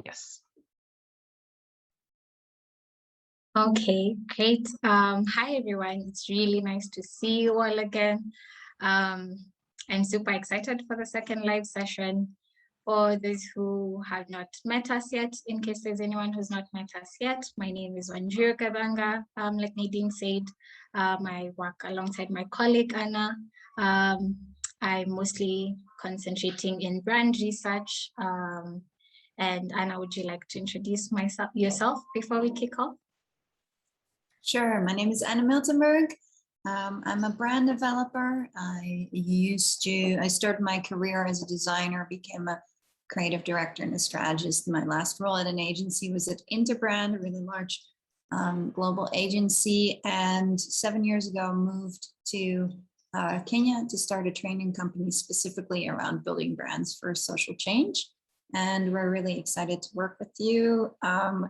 Yes. Okay, great. Hi, everyone. It's really nice to see you all again. I'm super excited for the second live session. For those who have not met us yet, in case there's anyone who's not met us yet, my name is Gathanga. Like Nadine said, I work alongside my colleague, Anna. I'm mostly concentrating in brand research. And Anna, would you like to introduce yourself before we kick off? Sure. My name is Anna Miltenberg. I'm a brand developer. I started my career as a designer, became a creative director and a strategist. My last role at an agency was at Interbrand, a really large global agency. And 7 years ago, moved to Kenya to start a training company specifically around building brands for social change. And we're really excited to work with you,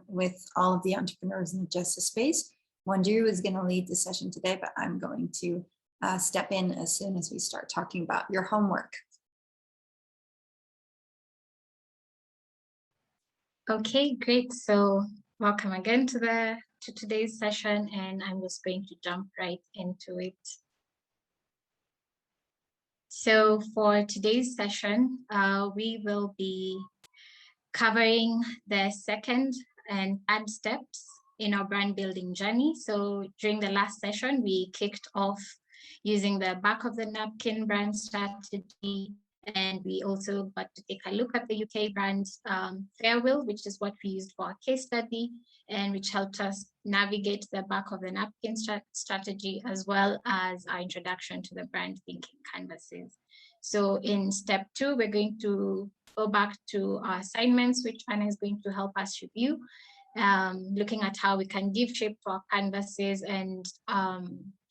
with all of the entrepreneurs in the justice space. Wanjiru is going to lead the session today, but I'm going to step in as soon as we start talking about your homework. Okay, great. So welcome again to today's session, and I'm just going to jump right into it. So for today's session, we will be covering the second and third steps in our brand building journey. So during the last session, we kicked off using the back of the napkin brand strategy, and we also got to take a look at the UK brand Farewell, which is what we used for our case study, and which helped us navigate the back of the napkin strategy, as well as our introduction to the brand thinking canvases. So in step 2, we're going to go back to our assignments, which Anna is going to help us review, looking at how we can give shape to our canvases and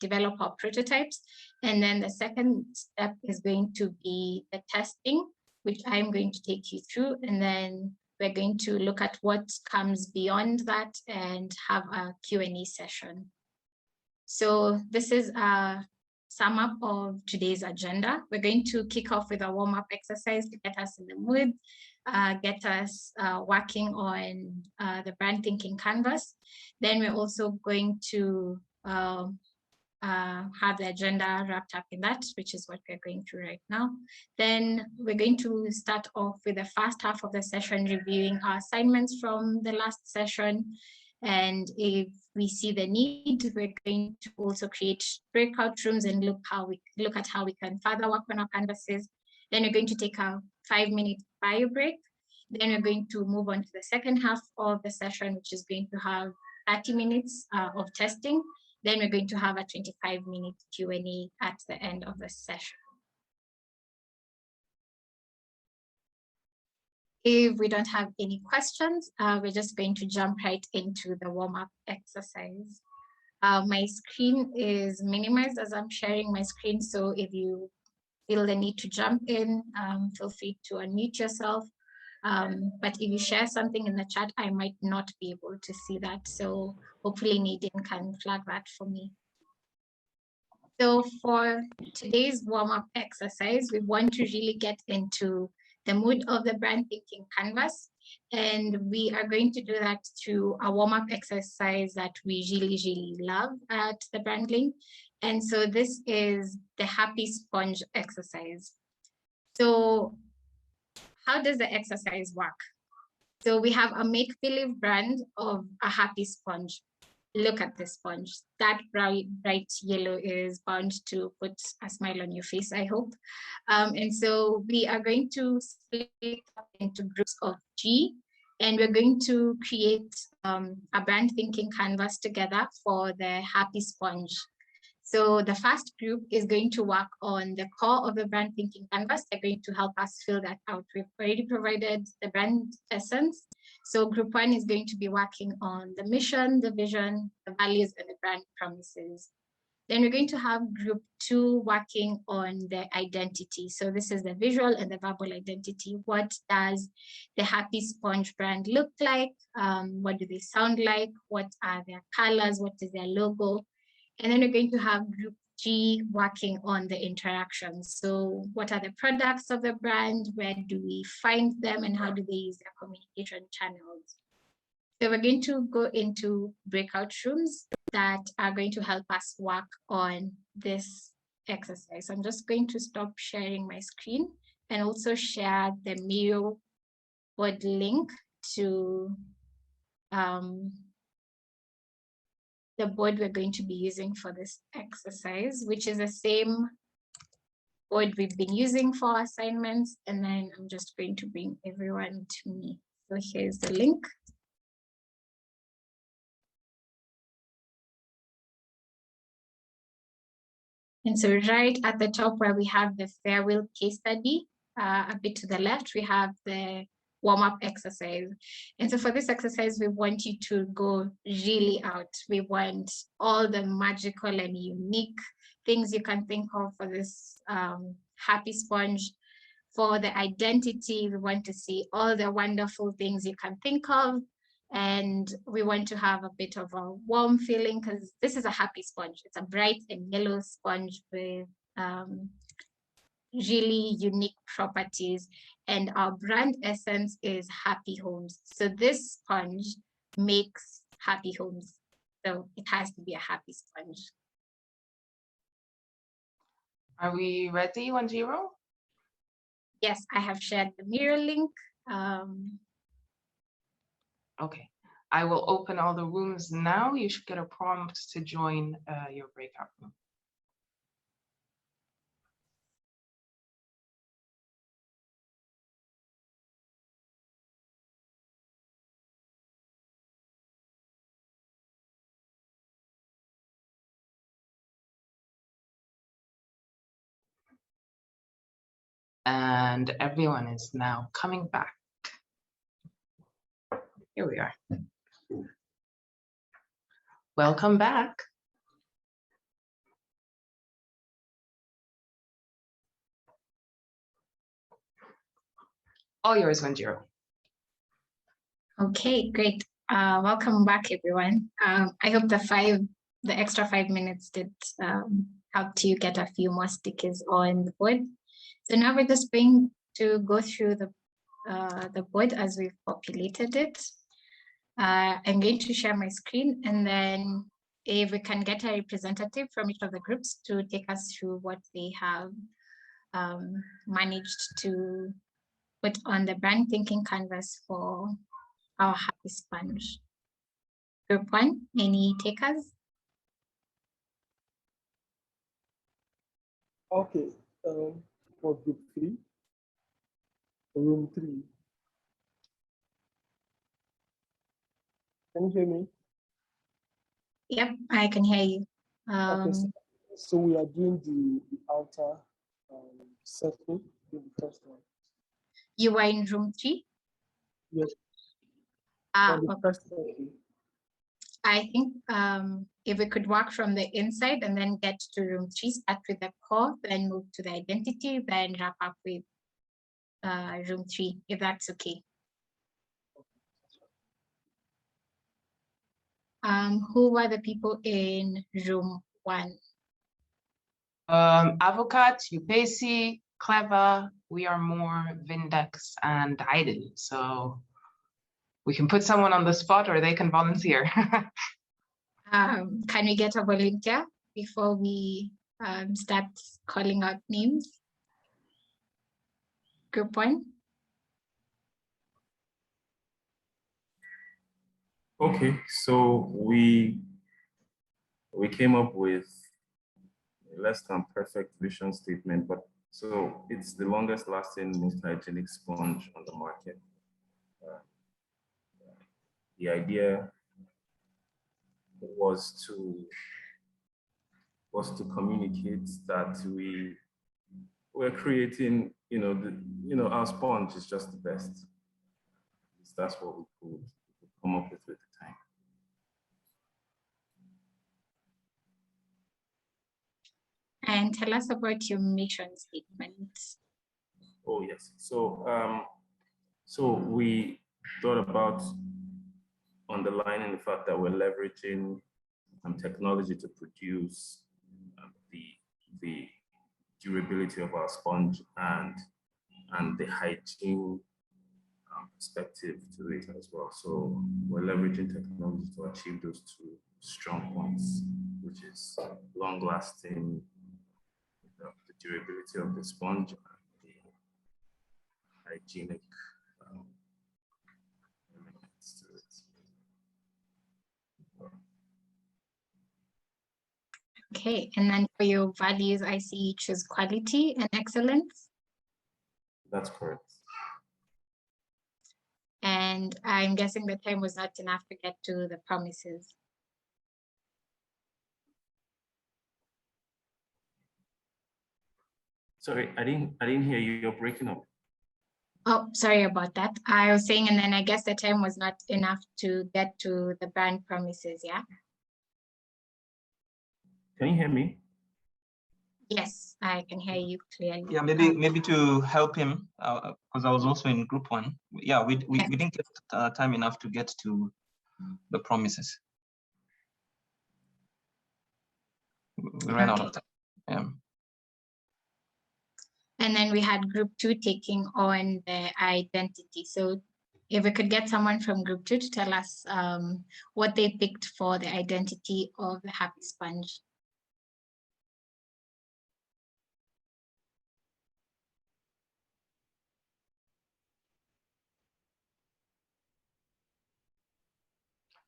develop our prototypes. And then the second step is going to be the testing, which I'm going to take you through. And then we're going to look at what comes beyond that and have a Q&A session. So this is a sum up of today's agenda. We're going to kick off with a warm-up exercise to get us in the mood, get us working on the brand thinking canvas. Then we're also going to have the agenda wrapped up in that, which is what we're going through right now. Then we're going to start off with the first half of the session, reviewing our assignments from the last session. And if we see the need, we're going to also create breakout rooms and look at how we can further work on our canvases. Then we're going to take a 5-minute bio break. Then we're going to move on to the second half of the session, which is going to have 30 minutes of testing. Then we're going to have a 25-minute Q&A at the end of the session. If we don't have any questions, we're just going to jump right into the warm-up exercise. My screen is minimized as I'm sharing my screen, so if you feel the need to jump in, feel free to unmute yourself. But if you share something in the chat, I might not be able to see that. So hopefully Nadine can flag that for me. So for today's warm-up exercise, we want to really get into the mood of the brand thinking canvas. And we are going to do that through a warm-up exercise that we really love at the Brandling. And so this is the happy sponge exercise. So how does the exercise work? So we have a make-believe brand of a happy sponge. Look at this sponge. That bright yellow is bound to put a smile on your face, I hope. And so we are going to split up into groups of G, and we're going to create a brand thinking canvas together for the happy sponge. So the first group is going to work on the core of the brand thinking canvas. They're going to help us fill that out. We've already provided the brand essence. So group 1 is going to be working on the mission, the vision, the values, and the brand promises. Then we're going to have group 2 working on the identity. So this is the visual and the verbal identity. What does the Happy Sponge brand look like? What do they sound like? What are their colors? What is their logo? And then we're going to have group G, working on the interactions. So what are the products of the brand? Where do we find them and how do they use their communication channels? So we're going to go into breakout rooms that are going to help us work on this exercise. I'm just going to stop sharing my screen and also share the Miro board link to the board we're going to be using for this exercise, which is the same board we've been using for assignments. And then I'm just going to bring everyone to me. So here's the link. And so right at the top where we have the farewell case study, a bit to the left, we have the warm-up exercise. And so for this exercise, we want you to go really out. We want all the magical and unique things you can think of for this happy sponge. For the identity, we want to see all the wonderful things you can think of. And we want to have a bit of a warm feeling because this is a happy sponge. It's a bright and yellow sponge with really unique properties. And our brand essence is happy homes. So this sponge makes happy homes. So it has to be a happy sponge. Are we ready, 10? Yes, I have shared the Miro link. Okay, I will open all the rooms now. You should get a prompt to join your breakout room. And everyone is now coming back. Here we are. Welcome back. All yours, 10. Okay, great. Welcome back, everyone. I hope the extra 5 minutes did help you get a few more stickers on the board. So now we're just going to go through the board as we've populated it. I'm going to share my screen, and then if we can get a representative from each of the groups to take us through what they have managed to put on the brand thinking canvas for our happy sponge. Group 1, any takers? Okay, for group 3, room 3. Can you hear me? Yep, I can hear you. Okay, so we are doing the outer circle in the first one. You are in room 3? Yes. Okay. First circle. I think if we could walk from the inside and then get to room 3, start with the core, then move to the identity, then wrap up with room 3, if that's okay. Who were the people in room 1? Avocat, Upesi, Clever, We Are More, Vindex, and Hayden. So we can put someone on the spot or they can volunteer. Can we get a volunteer before we start calling out names? Group 1. Okay, so we came up with a less than perfect vision statement, but so it's the longest lasting, most hygienic sponge on the market. The idea was to communicate that we're creating, our sponge is just the best. That's what we could come up with at the time. And tell us about your mission statement. Oh yes, so we thought about underlining the fact that we're leveraging technology to produce the durability of our sponge and the hygiene perspective to it as well. So we're leveraging technology to achieve those two strong points, which is long-lasting, the durability of the sponge and the hygienic elements to it. Okay, and then for your values, I see you choose quality and excellence. That's correct. And I'm guessing the time was not enough to get to the promises. Sorry, I didn't hear you. You're breaking up. Oh, sorry about that. I was saying, and then I guess the time was not enough to get to the brand promises, yeah? Can you hear me? Yes, I can hear you clearly. Yeah, maybe to help him, because I was also in group one. Yeah, we didn't get time enough to get to the promises. We ran out of time. Yeah. And then we had group 2 taking on the identity. So if we could get someone from group 2 to tell us what they picked for the identity of the happy sponge.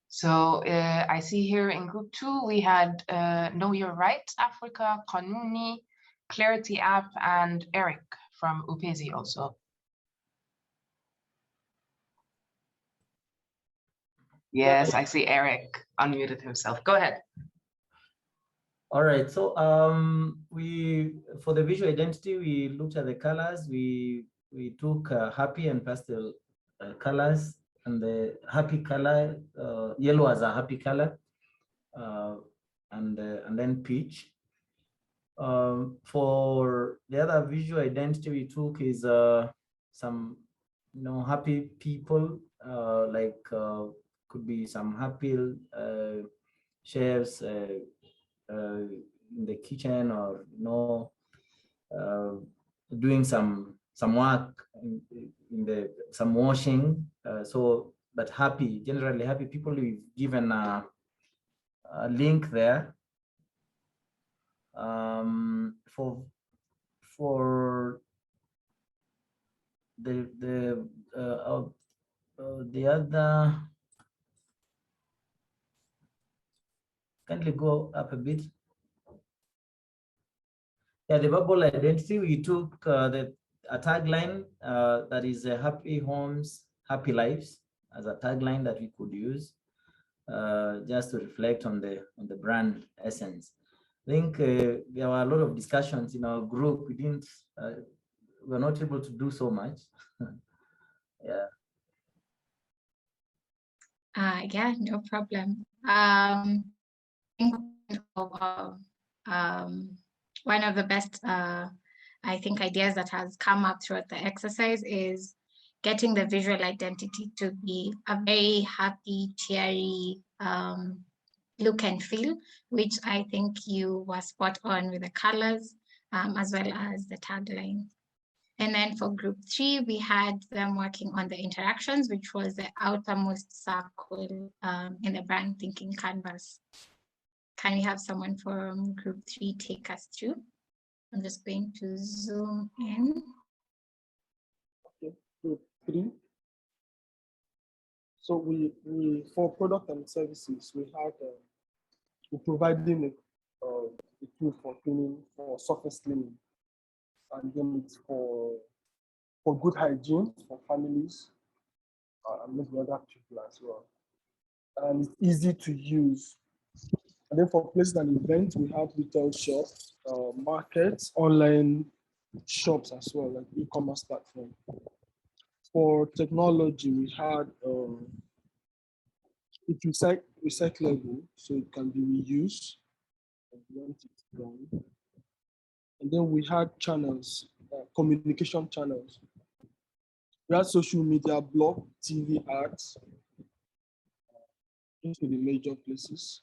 So I see here in group 2, we had Know Your Rights Africa, Kanuni, Clarity App, and Eric from Upezi also. Yes, I see Eric unmuted himself. Go ahead. All right, so for the visual identity, we looked at the colors. We took happy and pastel colors, and the happy color, yellow as a happy color, and then peach. For the other visual identity we took is some happy people, like could be some happy chefs in the kitchen, or doing some work in some washing. So, but happy, generally happy people. We've given a link there. For the other, kindly go up a bit. Yeah, the verbal identity, we took a tagline that is happy homes, happy lives, as a tagline that we could use just to reflect on the brand essence. I think there were a lot of discussions in our group. We were not able to do so much. Yeah. Yeah, no problem. One of the best, I think, ideas that has come up throughout the exercise is getting the visual identity to be a very happy, cheery look and feel, which I think you were spot on with the colors, as well as the tagline. And then for group 3, we had them working on the interactions, which was the outermost circle in the brand thinking canvas. Can we have someone from group 3 take us through? I'm just going to zoom in. Okay, group 3. So we for product and services, we had we providing a tool for cleaning, for surface cleaning, and then it's for good hygiene for families and maybe other people as well. And it's easy to use. And then for places and events, we have retail shops, markets, online shops as well, like e-commerce platform. For technology, we had it's recyclable, so it can be reused once it's done. And then we had channels, communication channels. We had social media, blog, TV ads, into the major places.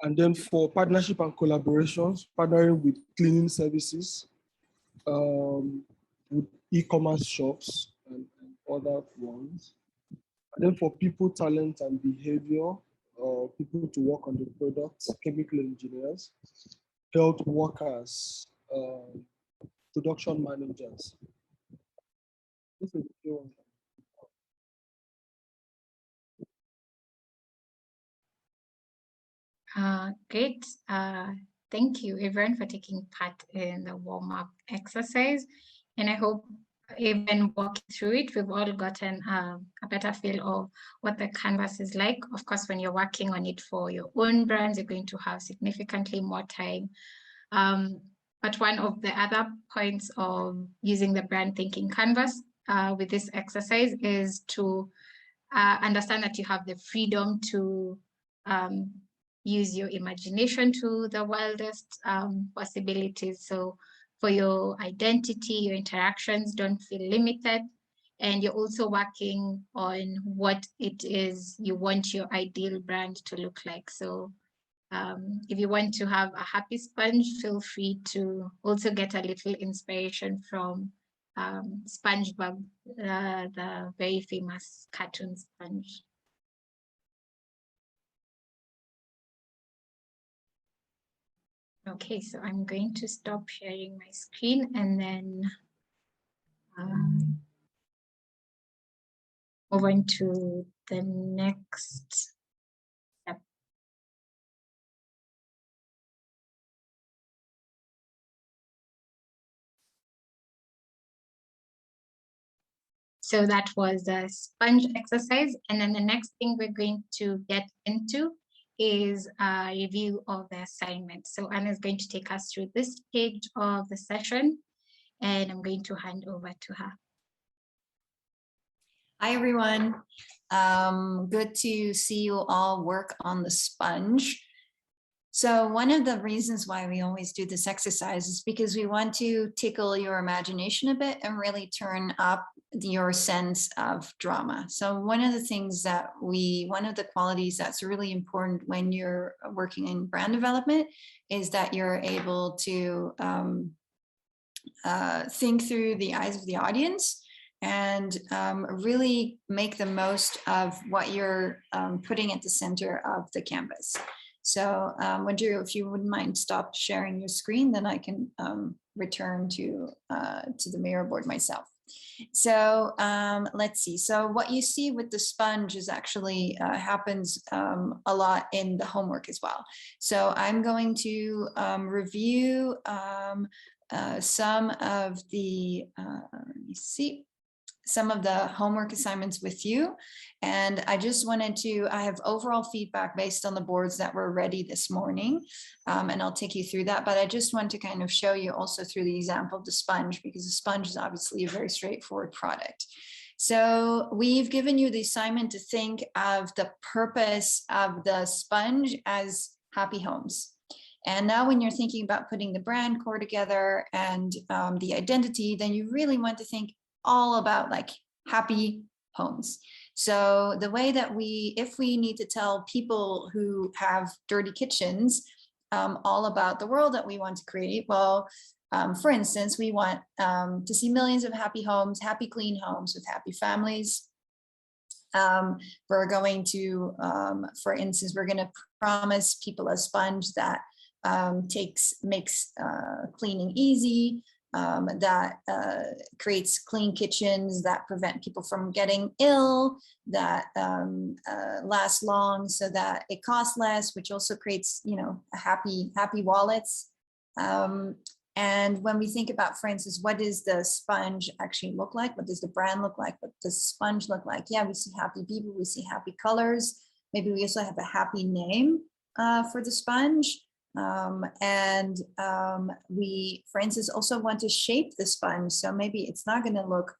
And then for partnership and collaborations, partnering with cleaning services, with e-commerce shops and other ones. And then for people, talent, and behavior, people to work on the products, chemical engineers, health workers, production managers. This is the key one. Great. Thank you, everyone, for taking part in the warm-up exercise. And I hope even walking through it, we've all gotten a better feel of what the canvas is like. Of course, when you're working on it for your own brands, you're going to have significantly more time. But one of the other points of using the brand thinking canvas with this exercise is to understand that you have the freedom to use your imagination to the wildest possibilities. So for your identity, your interactions don't feel limited. And you're also working on what it is you want your ideal brand to look like. So if you want to have a happy sponge, feel free to also get a little inspiration from SpongeBob, the very famous cartoon sponge. Okay, so I'm going to stop sharing my screen and then move on to the next step. So that was a sponge exercise. And then the next thing we're going to get into is a review of the assignment. So Anna is going to take us through this stage of the session, and I'm going to hand over to her. Hi, everyone. Good to see you all work on the sponge. So one of the reasons why we always do this exercise is because we want to tickle your imagination a bit and really turn up your sense of drama. So one of the things that one of the qualities that's really important when you're working in brand development is that you're able to think through the eyes of the audience and really make the most of what you're putting at the center of the canvas. So Wandrew, if you wouldn't mind stop sharing your screen, then I can return to the mirror board myself. So let's see. So what you see with the sponge is actually happens a lot in the homework as well. So I'm going to review some of the, let me see, some of the homework assignments with you. And I just wanted to, I have overall feedback based on the boards that were ready this morning. And I'll take you through that, but I just want to kind of show you also through the example of the sponge, because the sponge is obviously a very straightforward product. So we've given you the assignment to think of the purpose of the sponge as happy homes. And now when you're thinking about putting the brand core together and the identity, then you really want to think all about like happy homes. So the way that if we need to tell people who have dirty kitchens all about the world that we want to create, well, for instance, we want to see millions of happy homes, happy clean homes with happy families. We're going to, for instance, we're going to promise people a sponge that makes cleaning easy, that creates clean kitchens, that prevent people from getting ill, that last long so that it costs less, which also creates, you know, happy wallets. And when we think about, for instance, what does the sponge actually look like? What does the brand look like? What does sponge look like? Yeah, we see happy people, we see happy colors. Maybe we also have a happy name for the sponge. We, for instance, also want to shape the sponge. So maybe it's not going to look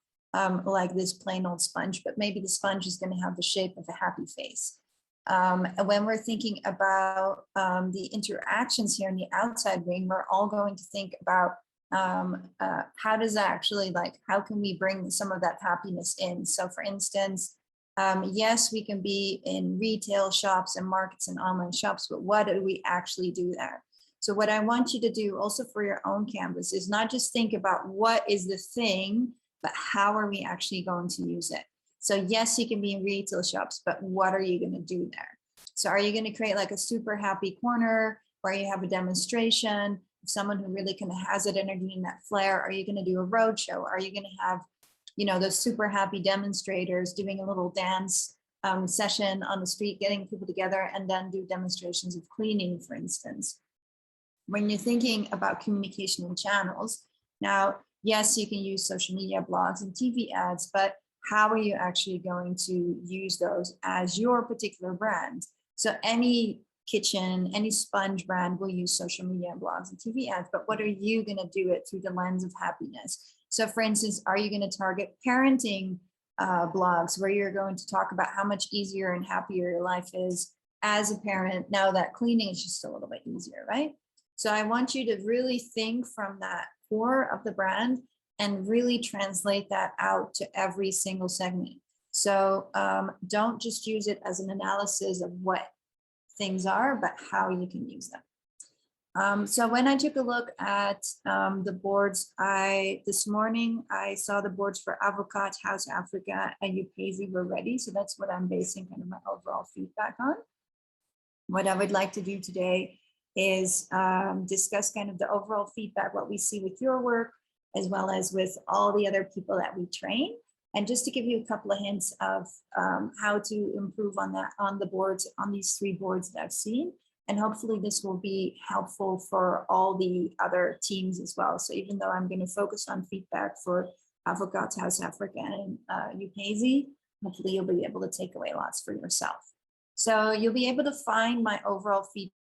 like this plain old sponge, but maybe the sponge is going to have the shape of a happy face. And when we're thinking about the interactions here in the outside ring, we're all going to think about how does that actually, like, how can we bring some of that happiness in? So for instance, Yes, we can be in retail shops and markets and online shops, but what do we actually do there? So what I want you to do also for your own canvas is not just think about what is the thing, but how are we actually going to use it? So yes, you can be in retail shops, but what are you going to do there? So are you going to create like a super happy corner where you have a demonstration of someone who really kind of has that energy and that flair? Are you going to do a road show? Are you going to have, you know, those super happy demonstrators doing a little dance session on the street, getting people together, and then do demonstrations of cleaning, for instance? When you're thinking about communication and channels, now, yes, you can use social media, blogs, and TV ads, but how are you actually going to use those as your particular brand? So any kitchen, any sponge brand will use social media, blogs, and TV ads, but what are you going to do it through the lens of happiness? So for instance, are you going to target parenting blogs where you're going to talk about how much easier and happier your life is as a parent now that cleaning is just a little bit easier, right? So I want you to really think from that core of the brand and really translate that out to every single segment. So don't just use it as an analysis of what things are, but how you can use them. So when I took a look at the boards, this morning, I saw the boards for Afriîkanə, House Africa, and Upezi were ready. So that's what I'm basing kind of my overall feedback on. What I would like to do today is discuss kind of the overall feedback, what we see with your work, as well as with all the other people that we train. And just to give you a couple of hints of how to improve on that, on the boards, on these 3 boards that I've seen. And hopefully this will be helpful for all the other teams as well. So even though I'm going to focus on feedback for Afriîkanə, House Africa, and Upezi, hopefully you'll be able to take away lots for yourself. So you'll be able to find my overall feedback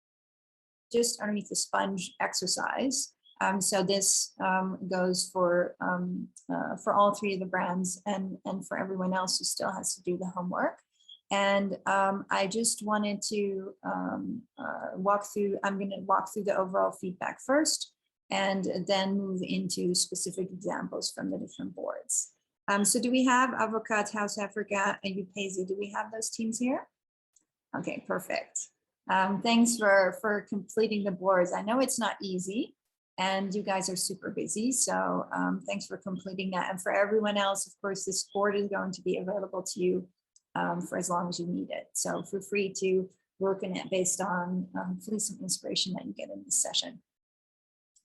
just underneath the sponge exercise. So this goes for all 3 of the brands and for everyone else who still has to do the homework. And I just wanted to I'm going to walk through the overall feedback first, and then move into specific examples from the different boards. So do we have Afriîkanə, House Africa, and Upezi? Do we have those teams here? Okay, perfect. Thanks for completing the boards. I know it's not easy, and you guys are super busy. So thanks for completing that. And for everyone else, of course, this board is going to be available to you for as long as you need it. So feel free to work in it based on hopefully some inspiration that you get in this session.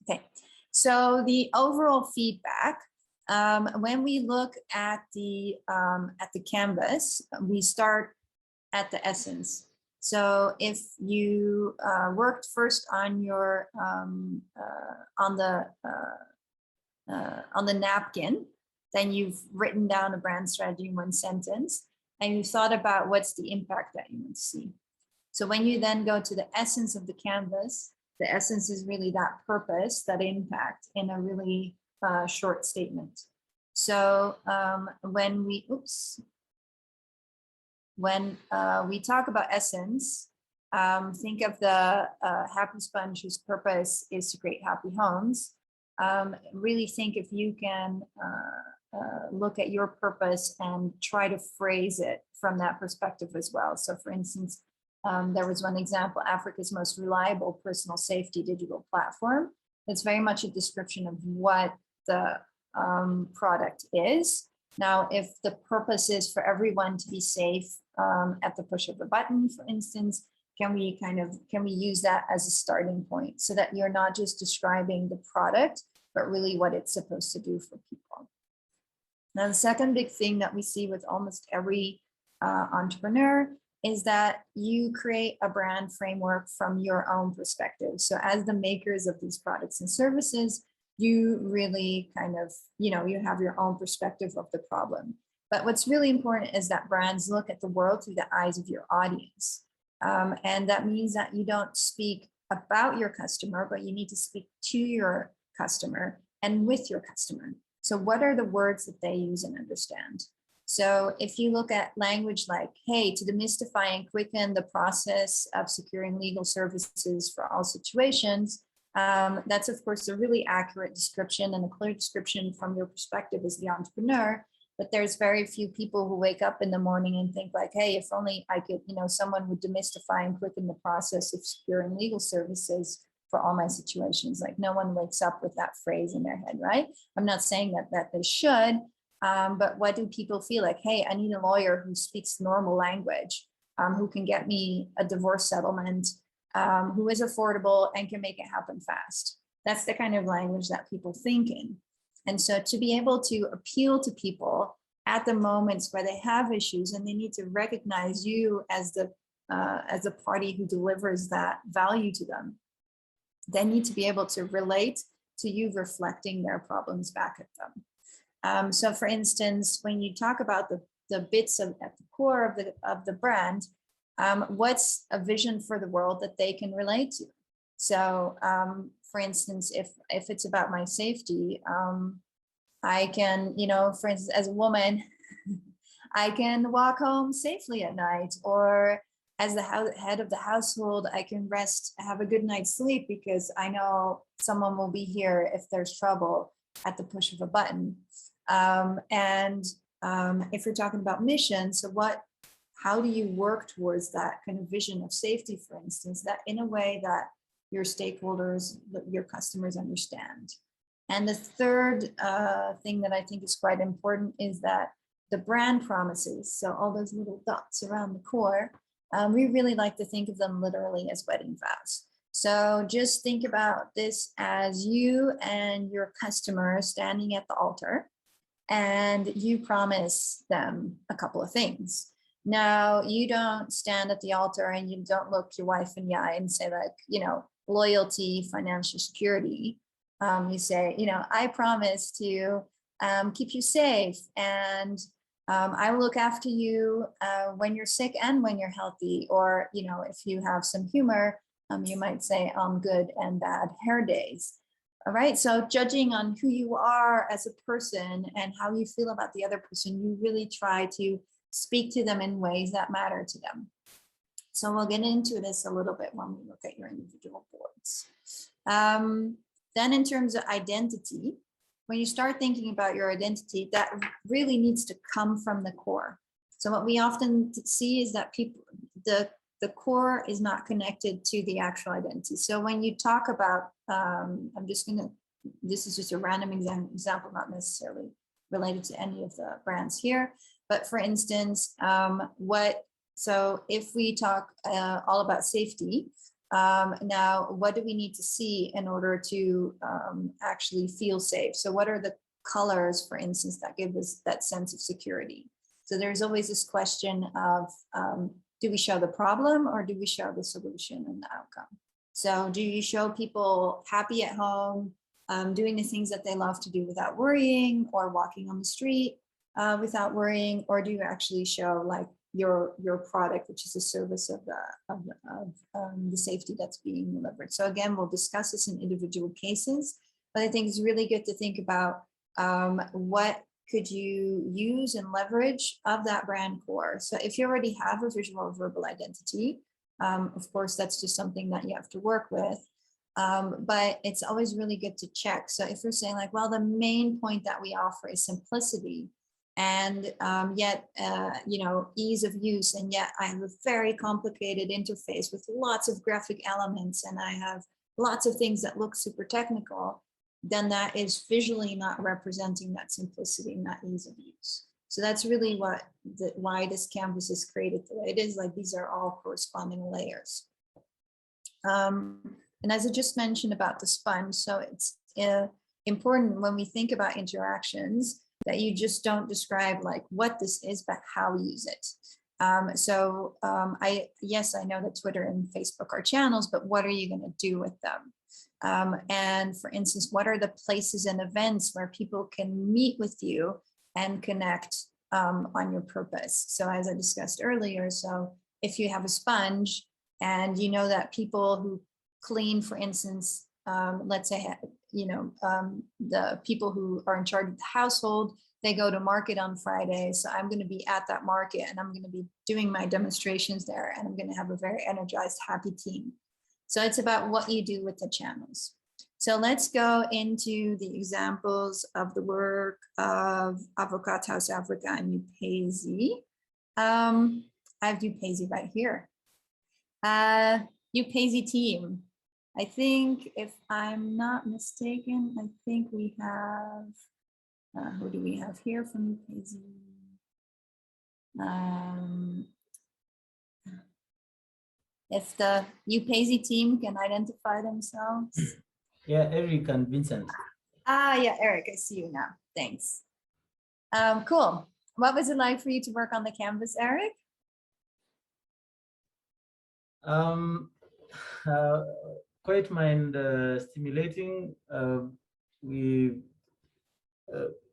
Okay, so the overall feedback, when we look at the canvas, we start at the essence. So if you worked first on your on the napkin, then you've written down a brand strategy in 1 sentence, and you thought about what's the impact that you want to see. So when you then go to the essence of the canvas, the essence is really that purpose, that impact in a really short statement. So when we talk about essence, think of the happy sponge whose purpose is to create happy homes. Really think if you can look at your purpose and try to phrase it from that perspective as well. So for instance, there was one example, Africa's most reliable personal safety digital platform. It's very much a description of what the product is. Now, if the purpose is for everyone to be safe at the push of a button, for instance, can we use that as a starting point so that you're not just describing the product, but really what it's supposed to do for people. Now, the second big thing that we see with almost every entrepreneur is that you create a brand framework from your own perspective. So as the makers of these products and services, you really kind of, you have your own perspective of the problem. But what's really important is that brands look at the world through the eyes of your audience. And that means that you don't speak about your customer, but you need to speak to your customer and with your customer. So what are the words that they use and understand? So if you look at language like, hey, to demystify and quicken the process of securing legal services for all situations, that's of course a really accurate description and a clear description from your perspective as the entrepreneur. but there's very few people who wake up in the morning and think like, hey, if only I could, someone would demystify and quicken the process of securing legal services for all my situations. Like no one wakes up with that phrase in their head, right? I'm not saying that they should, but what do people feel like? Hey, I need a lawyer who speaks normal language, who can get me a divorce settlement, who is affordable and can make it happen fast. That's the kind of language that people think in. And so to be able to appeal to people at the moments where they have issues and they need to recognize you as the party who delivers that value to them, they need to be able to relate to you reflecting their problems back at them. So for instance, when you talk about the bits at the core of the brand, what's a vision for the world that they can relate to? So for instance, if it's about my safety, I can, for instance, as a woman, I can walk home safely at night, or as the head of the household, I can rest, have a good night's sleep because I know someone will be here if there's trouble at the push of a button. If you're talking about mission, so how do you work towards that kind of vision of safety, for instance, that in a way that your stakeholders, your customers understand? And the third thing that I think is quite important is that the brand promises, so all those little dots around the core, we really like to think of them literally as wedding vows. So just think about this as you and your customer standing at the altar, and you promise them a couple of things. Now, you don't stand at the altar and you don't look your wife in the eye and say like, loyalty, financial security. You say, I promise to keep you safe, and I will look after you when you're sick and when you're healthy. Or, if you have some humor, you might say on good and bad hair days. All right. So judging on who you are as a person and how you feel about the other person, you really try to speak to them in ways that matter to them. So we'll get into this a little bit when we look at your individual boards. Then in terms of identity, when you start thinking about your identity, that really needs to come from the core. So what we often see is that the core is not connected to the actual identity. So when you talk about, this is just a random example, not necessarily related to any of the brands here, but for instance, so if we talk all about safety, now what do we need to see in order to actually feel safe? So what are the colors, for instance, that give us that sense of security? So there's always this question of, do we show the problem or do we show the solution and the outcome? So do you show people happy at home, doing the things that they love to do without worrying, or walking on the street without worrying, or do you actually show like your product, which is a service of the safety that's being delivered? So again, we'll discuss this in individual cases, but I think it's really good to think about what could you use and leverage of that brand core. So if you already have a visual or verbal identity, of course, that's just something that you have to work with. But it's always really good to check. So if you're saying like, well, the main point that we offer is simplicity, and yet, ease of use, and yet I have a very complicated interface with lots of graphic elements, and I have lots of things that look super technical, then that is visually not representing that simplicity and that ease of use. So that's really why this canvas is created the way it is. Like, these are all corresponding layers. And as I just mentioned about the sponge, so it's important when we think about interactions that you just don't describe like what this is, but how we use it. Yes, I know that Twitter and Facebook are channels, but what are you going to do with them? And for instance, what are the places and events where people can meet with you and connect on your purpose? So as I discussed earlier, so if you have a sponge and you know that people who clean, for instance, let's say, the people who are in charge of the household, they go to market on Friday. So I'm going to be at that market and I'm going to be doing my demonstrations there, and I'm going to have a very energized, happy team. So it's about what you do with the channels. So let's go into the examples of the work of Avocat House Africa and Upezi. I have Upezi right here. Upezi team. I think, if I'm not mistaken, I think we have, who do we have here from Upezi? If the Upezi team can identify themselves. Yeah, Eric and Vincent. Yeah, Eric, I see you now. Thanks. Cool. What was it like for you to work on the canvas, Eric? Quite mind stimulating.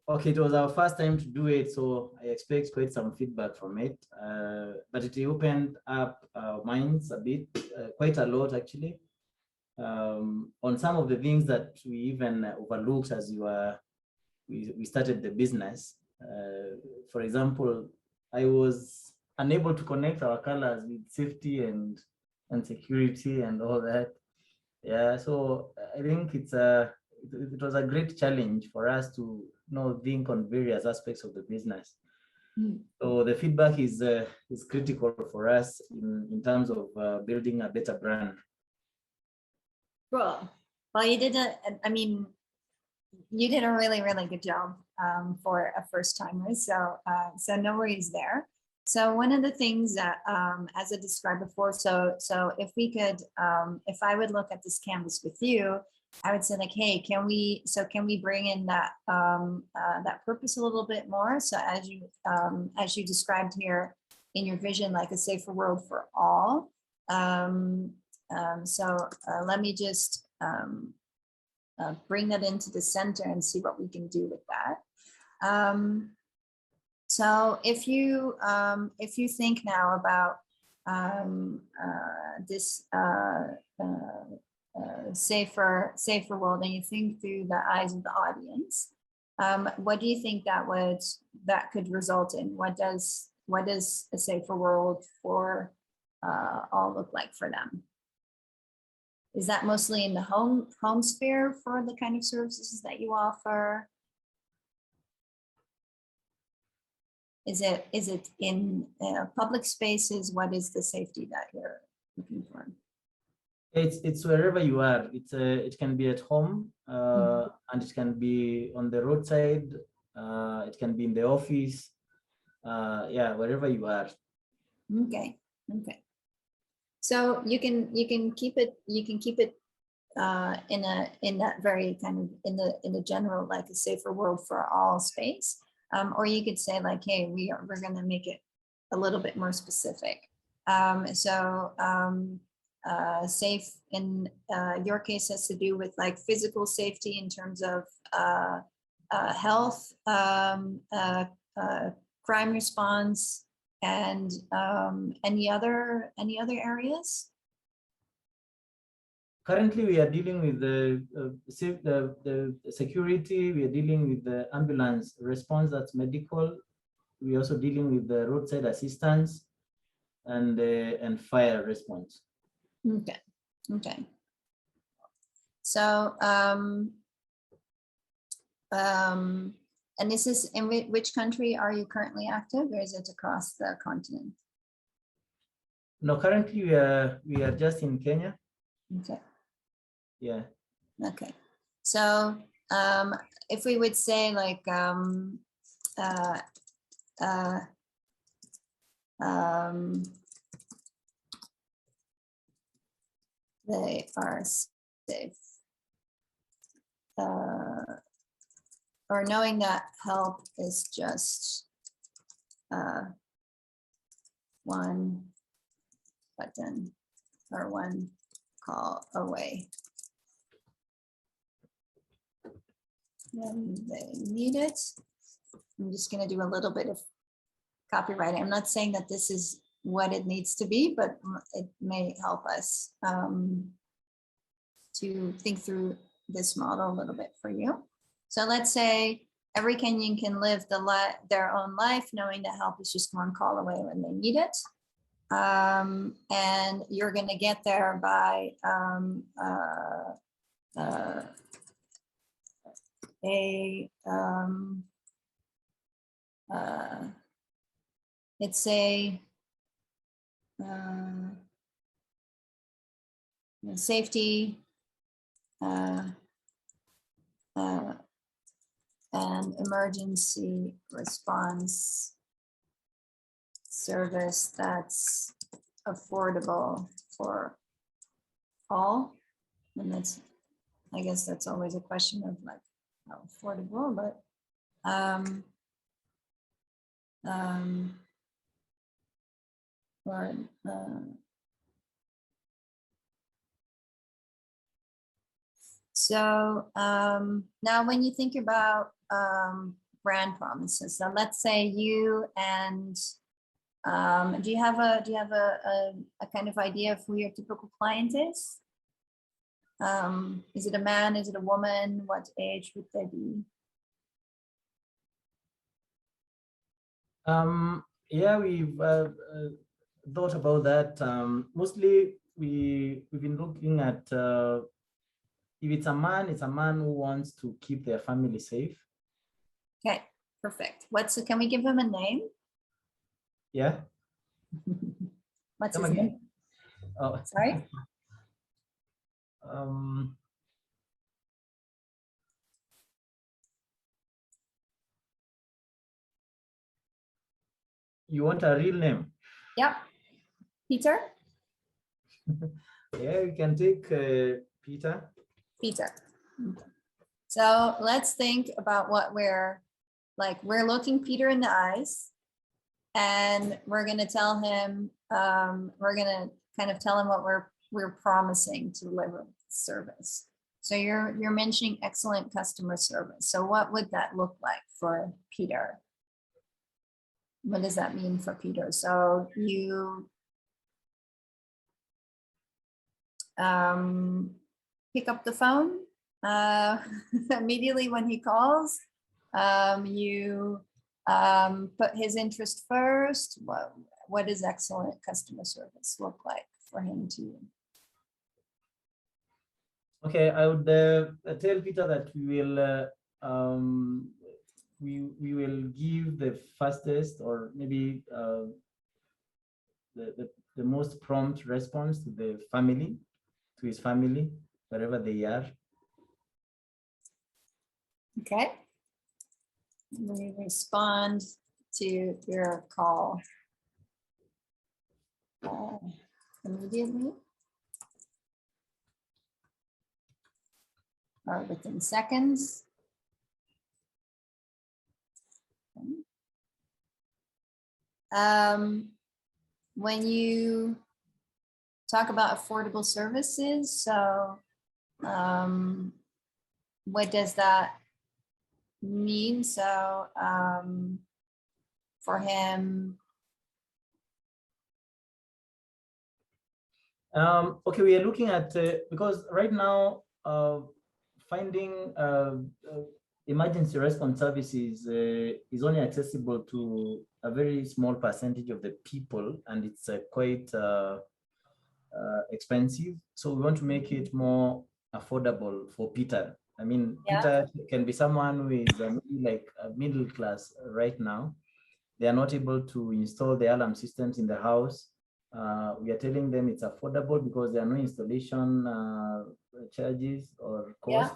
Okay, it was our first time to do it, so I expect quite some feedback from it. But it opened up our minds a bit, quite a lot actually, on some of the things that we even overlooked as we started the business. For example, I was unable to connect our colors with safety and security and all that. Yeah, so I think it was a great challenge for us to think on various aspects of the business. So the feedback is critical for us in terms of building a better brand. Cool. Well, you did you did a really, really good job for a first timer. So no worries there. So one of the things that, as I described before, so if we could, if I would look at this canvas with you, I would say like, hey, can we bring in that that purpose a little bit more? So as you described here in your vision, like a safer world for all. Let me just bring that into the center and see what we can do with that. So if you think now about this safer world, and you think through the eyes of the audience, what do you think that could result in? What does a safer world for all look like for them? Is that mostly in the home sphere for the kind of services that you offer? Is it in public spaces? What is the safety that you're looking for? It's wherever you are. It can be at home, and it can be on the roadside. It can be in the office. Yeah, wherever you are. Okay. So you can keep it in that very kind of in the general, like a safer world for all space. Or you could say like, hey, we're going to make it a little bit more specific. Safe in your case has to do with like physical safety in terms of health, crime response, and any other areas? Currently, we are dealing with the security. We are dealing with the ambulance response, that's medical. We're also dealing with the roadside assistance and fire response. Okay. So, and this is in which country are you currently active, or is it across the continent? No, currently we are just in Kenya. Okay. Yeah. Okay. So if we would say like they are safe, or knowing that help is just one button or one call away. When they need it. I'm just going to do a little bit of copywriting. I'm not saying that this is what it needs to be, but it may help us to think through this model a little bit for you. So let's say every Kenyan can live their own life knowing that help is just one call away when they need it. And you're going to get there by it's a safety and emergency response service that's affordable for all. And that's, I guess that's always a question of like how affordable, but or so now when you think about brand promises, so let's say you and do you have a kind of idea of who your typical client is? Is it a man? Is it a woman? What age would they be? Yeah, we've thought about that. Mostly we've been looking at if it's a man who wants to keep their family safe. Okay, perfect. Can we give him a name? Yeah. What's Come his again? name? Oh. Sorry? You want a real name? Yep. Peter? Yeah, we can take Peter. Peter. So let's think about what we're looking Peter in the eyes, and we're going to tell him, we're going to kind of tell him what we're promising to deliver service. So you're mentioning excellent customer service. So what would that look like for Peter? What does that mean for Peter? So you pick up the phone immediately when he calls. You put his interest first. What does excellent customer service look like for him to you? Okay, I would tell Peter that we will give the fastest or maybe the most prompt response to the family, to his family, wherever they are. Okay. We respond to your call immediately or within seconds. When you talk about affordable services, so what does that mean? So for him, okay, we are looking at because right now finding emergency response services is only accessible to a very small percentage of the people, and it's quite expensive. So we want to make it more affordable for Peter. I mean, yeah. Peter can be someone who is like a middle class right now. They are not able to install the alarm systems in the house. We are telling them it's affordable because there are no installation charges or cost. Yeah.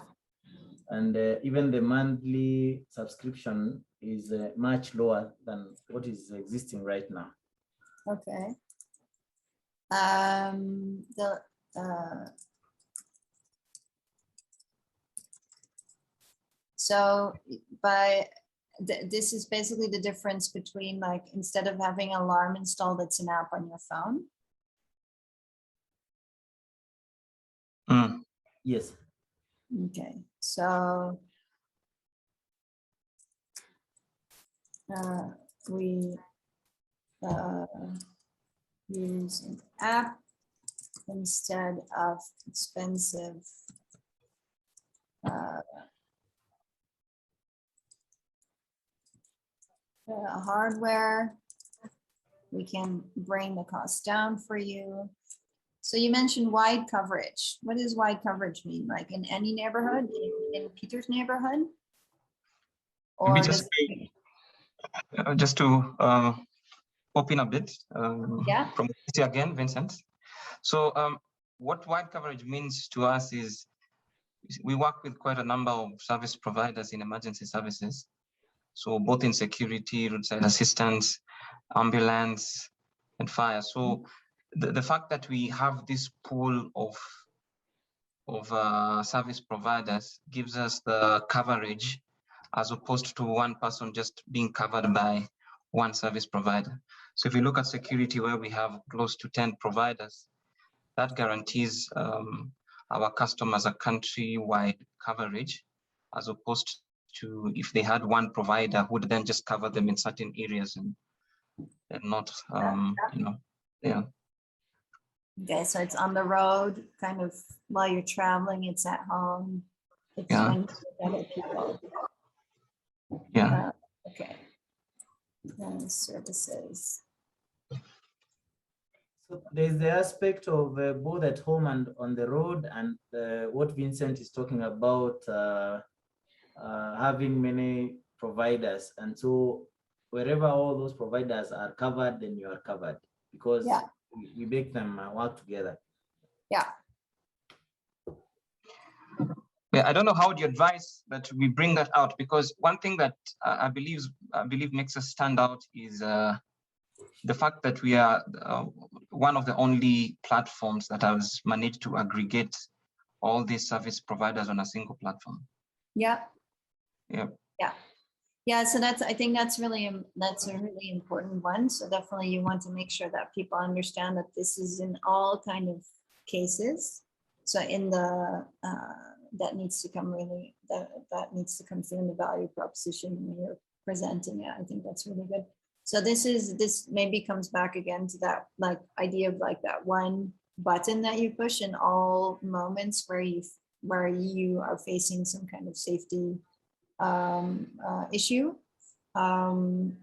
And even the monthly subscription is much lower than what is existing right now. Okay. So this is basically the difference between, like, instead of having an alarm installed, it's an app on your phone. Yes. Okay, so we use an app instead of expensive hardware. We can bring the cost down for you. So you mentioned wide coverage. What does wide coverage mean? Like in any neighborhood, in Peter's neighborhood? Or Maybe just to open a bit Yeah. from again, Vincent. So what wide coverage means to us is we work with quite a number of service providers in emergency services. So both in security, roadside assistance, ambulance, and fire. So the fact that we have this pool of service providers gives us the coverage as opposed to one person just being covered by one service provider. So if you look at security, where we have close to 10 providers, that guarantees our customers a country-wide coverage, as opposed to if they had one provider who would then just cover them in certain areas and not, you know, yeah. Okay, so it's on the road, kind of while you're traveling, it's at home. It's Yeah. when other people. Yeah. Okay. Services. So there's the aspect of both at home and on the road, and what Vincent is talking about, having many providers. And so wherever all those providers are covered, then you are covered, because Yeah. we make them work together. Yeah. Yeah, I don't know how would you advise that we bring that out, because one thing that I believe makes us stand out is the fact that we are one of the only platforms that has managed to aggregate all these service providers on a single platform. Yeah. Yeah. Yeah. Yeah. So I think that's a really important one. So definitely you want to make sure that people understand that this is in all kind of cases. So in the that needs to come through in the value proposition when you're presenting it. I think that's really good. So this maybe comes back again to that like idea of like that one button that you push in all moments where you are facing some kind of safety issue. And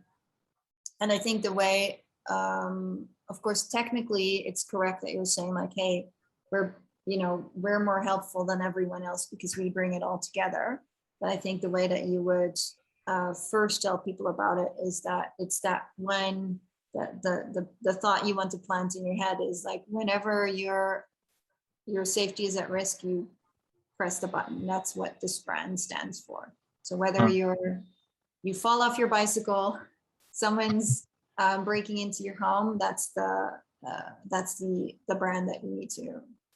I think the way, of course, technically it's correct that you're saying like, hey, we're more helpful than everyone else because we bring it all together. But I think the way that you would first tell people about it is that it's that when the thought you want to plant in your head is like, whenever your safety is at risk, you press the button. That's what this brand stands for. So whether you fall off your bicycle, someone's breaking into your home, that's the brand that you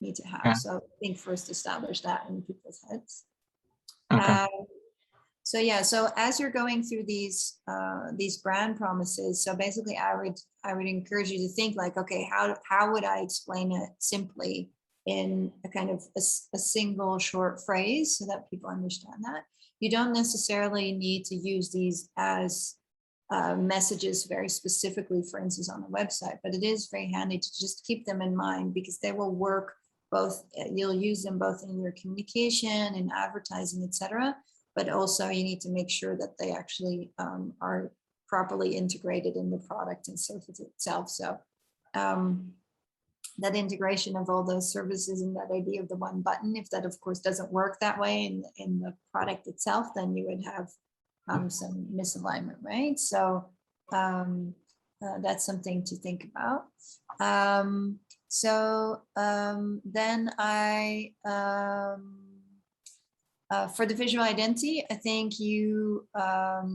need to have. Yeah. So I think first establish that in people's heads. Okay. So yeah, so as you're going through these brand promises, so basically I would encourage you to think like, okay, how would I explain it simply in a kind of a single short phrase so that people understand that? You don't necessarily need to use these as messages very specifically, for instance, on the website, but it is very handy to just keep them in mind because they will work both, you'll use them both in your communication and advertising, etc. But also you need to make sure that they actually are properly integrated in the product and service itself. So that integration of all those services and that idea of the one button, if that of course doesn't work that way in the product itself, then you would have some misalignment, right? So that's something to think about. Then for the visual identity, I think you have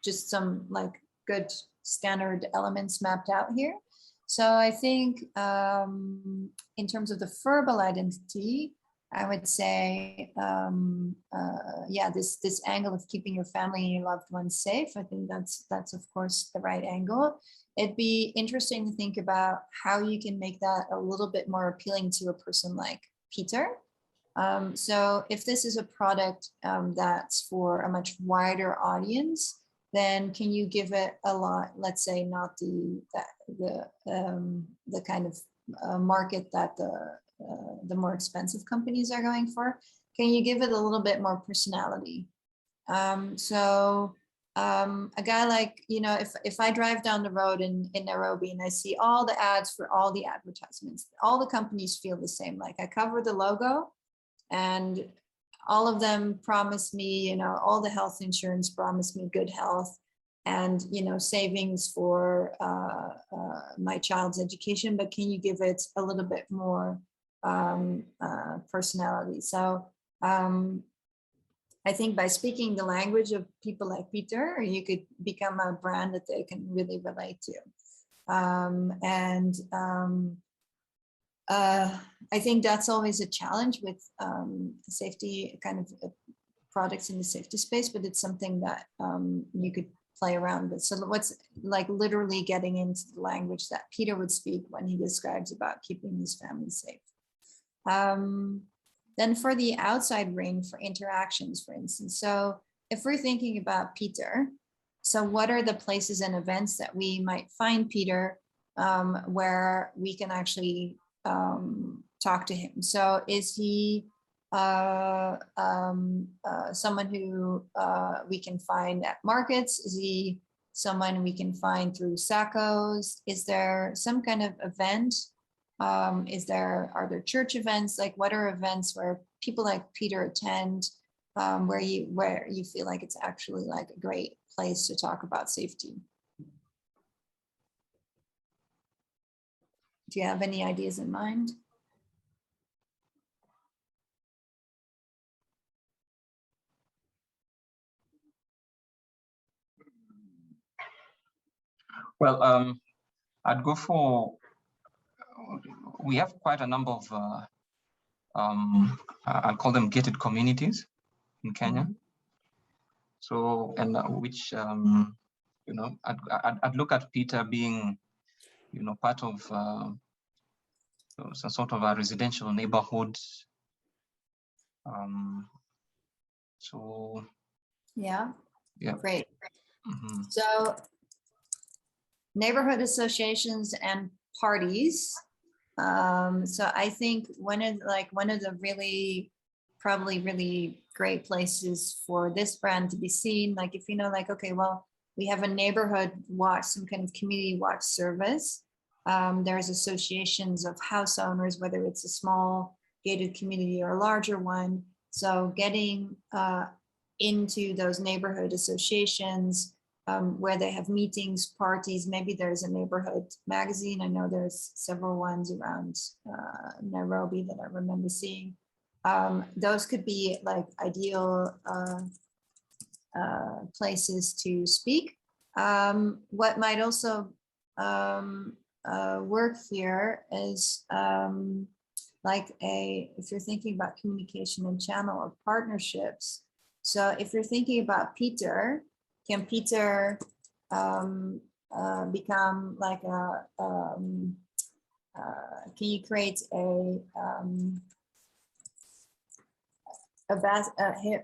just some like good standard elements mapped out here. So I think in terms of the verbal identity, I would say, this angle of keeping your family and your loved ones safe. I think that's of course the right angle. It'd be interesting to think about how you can make that a little bit more appealing to a person like Peter. So if this is a product that's for a much wider audience, then can you give it a lot, let's say not the kind of market that the more expensive companies are going for? Can you give it a little bit more personality? a guy like, you know, if I drive down the road in Nairobi and I see all the ads for all the advertisements, all the companies feel the same. Like I cover the logo and all of them promise me, you know, all the health insurance promise me good health and, you know, savings for my child's education, but can you give it a little bit more personality? So I think by speaking the language of people like Peter, you could become a brand that they can really relate to. I think that's always a challenge with safety kind of products in the safety space, but it's something that you could play around with. So what's like literally getting into the language that Peter would speak when he describes about keeping his family safe. Then for the outside ring for interactions, for instance. So if we're thinking about Peter, so what are the places and events that we might find Peter where we can actually talk to him? So is he someone who we can find at markets? Is he someone we can find through SACCOs? Is there some kind of event? Are there church events? Like what are events where people like Peter attend where you feel like it's actually like a great place to talk about safety? Do you have any ideas in mind? Well, I'd go for, we have quite a number of, I'll call them gated communities in Kenya. So, and which, you know, I'd look at Peter being, you know, part of some sort of a residential neighborhood. So, yeah, great. Mm-hmm. So neighborhood associations and parties. So I think one of the really, probably really great places for this brand to be seen, like if you know, like, okay, well, we have a neighborhood watch, some kind of community watch service. There's associations of house owners, whether it's a small gated community or a larger one. So getting into those neighborhood associations where they have meetings, parties, maybe there's a neighborhood magazine. I know there's several ones around Nairobi that I remember seeing. Those could be like ideal places to speak. What might also work here is if you're thinking about communication and channel of partnerships. So if you're thinking about Peter, can Peter become like a, can you create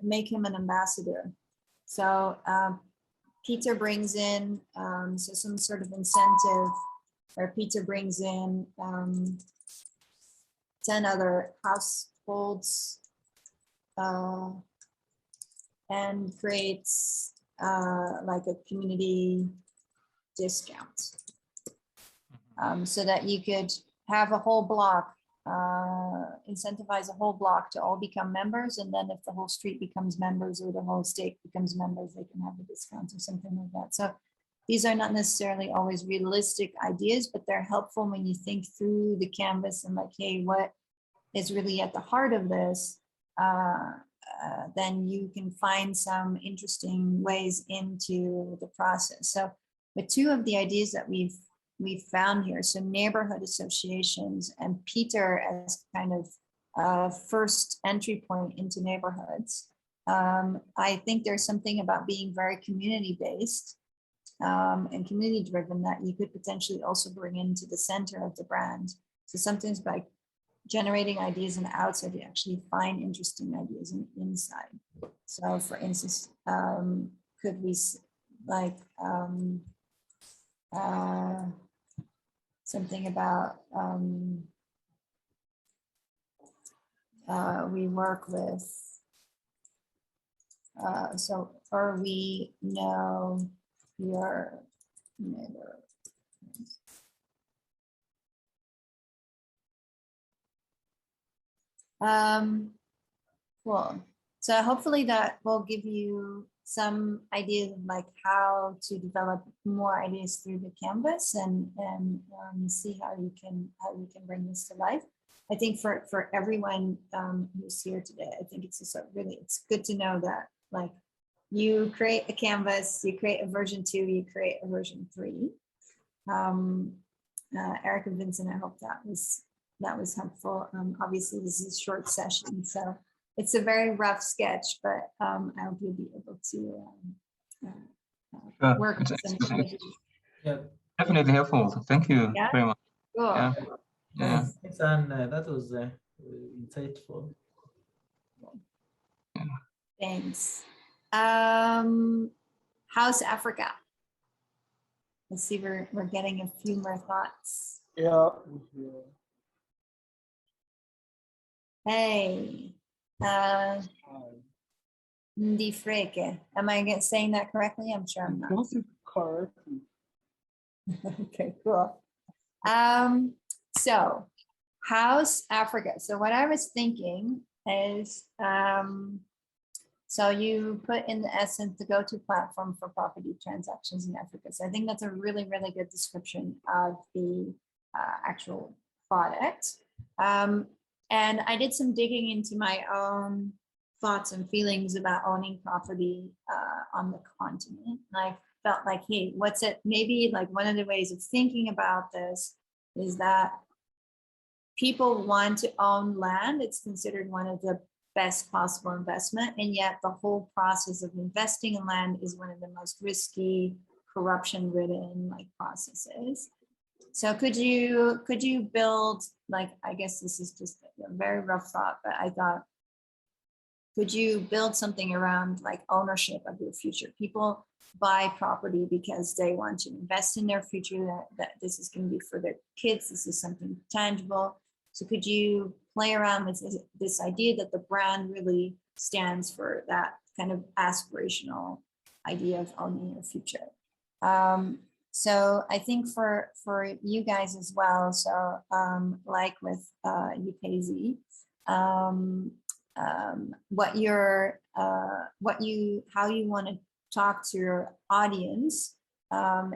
make him an ambassador? So Peter brings in, so some sort of incentive where Peter brings in 10 other households and creates like a community discount so that you could have a whole block, incentivize a whole block to all become members. And then if the whole street becomes members or the whole state becomes members, they can have a discount or something like that. So these are not necessarily always realistic ideas, but they're helpful when you think through the canvas and like, hey, what is really at the heart of this? Then you can find some interesting ways into the process. So the two of the ideas that we've found here, so neighborhood associations and Peter as kind of first entry point into neighborhoods. I think there's something about being very community-based and community-driven that you could potentially also bring into the center of the brand. So sometimes by generating ideas on the outside, you actually find interesting ideas on the inside. So for instance, could we like something about we work with, so or we know your neighbor. Cool. So hopefully that will give you some ideas of like how to develop more ideas through the canvas and see how you can bring this to life. I think for everyone who's here today, I think it's just it's good to know that like you create a canvas, you create a version 2, you create a version 3. Eric and Vincent, I hope that was helpful. Obviously this is a short session, so it's a very rough sketch, but I hope you'll be able to work with some images. Yeah, Definitely helpful. Thank you Yeah? very much. Cool. Yeah. Yeah. thanks, and that was insightful. Thanks. How's Africa? Let's see, we're getting a few more thoughts. Yeah. Hey, Ndi Freke. Am I saying that correctly? I'm sure I'm not. Got it correctly. Okay, cool. So how's Africa? So what I was thinking is, so you put in the essence the go-to platform for property transactions in Africa. So I think that's a really, really good description of the actual product. And I did some digging into my own thoughts and feelings about owning property on the continent. And I felt like, hey, what's it? Maybe like one of the ways of thinking about this is that people want to own land. It's considered one of the best possible investment, and yet the whole process of investing in land is one of the most risky, corruption-ridden like processes. So could you build, like, I guess this is just a very rough thought, but I thought, could you build something around like ownership of your future? People buy property because they want to invest in their future, that this is going to be for their kids, this is something tangible. So could you play around with this idea that the brand really stands for that kind of aspirational idea of owning your future? So I think for you guys as well, so like with UKZ, how you want to talk to your audience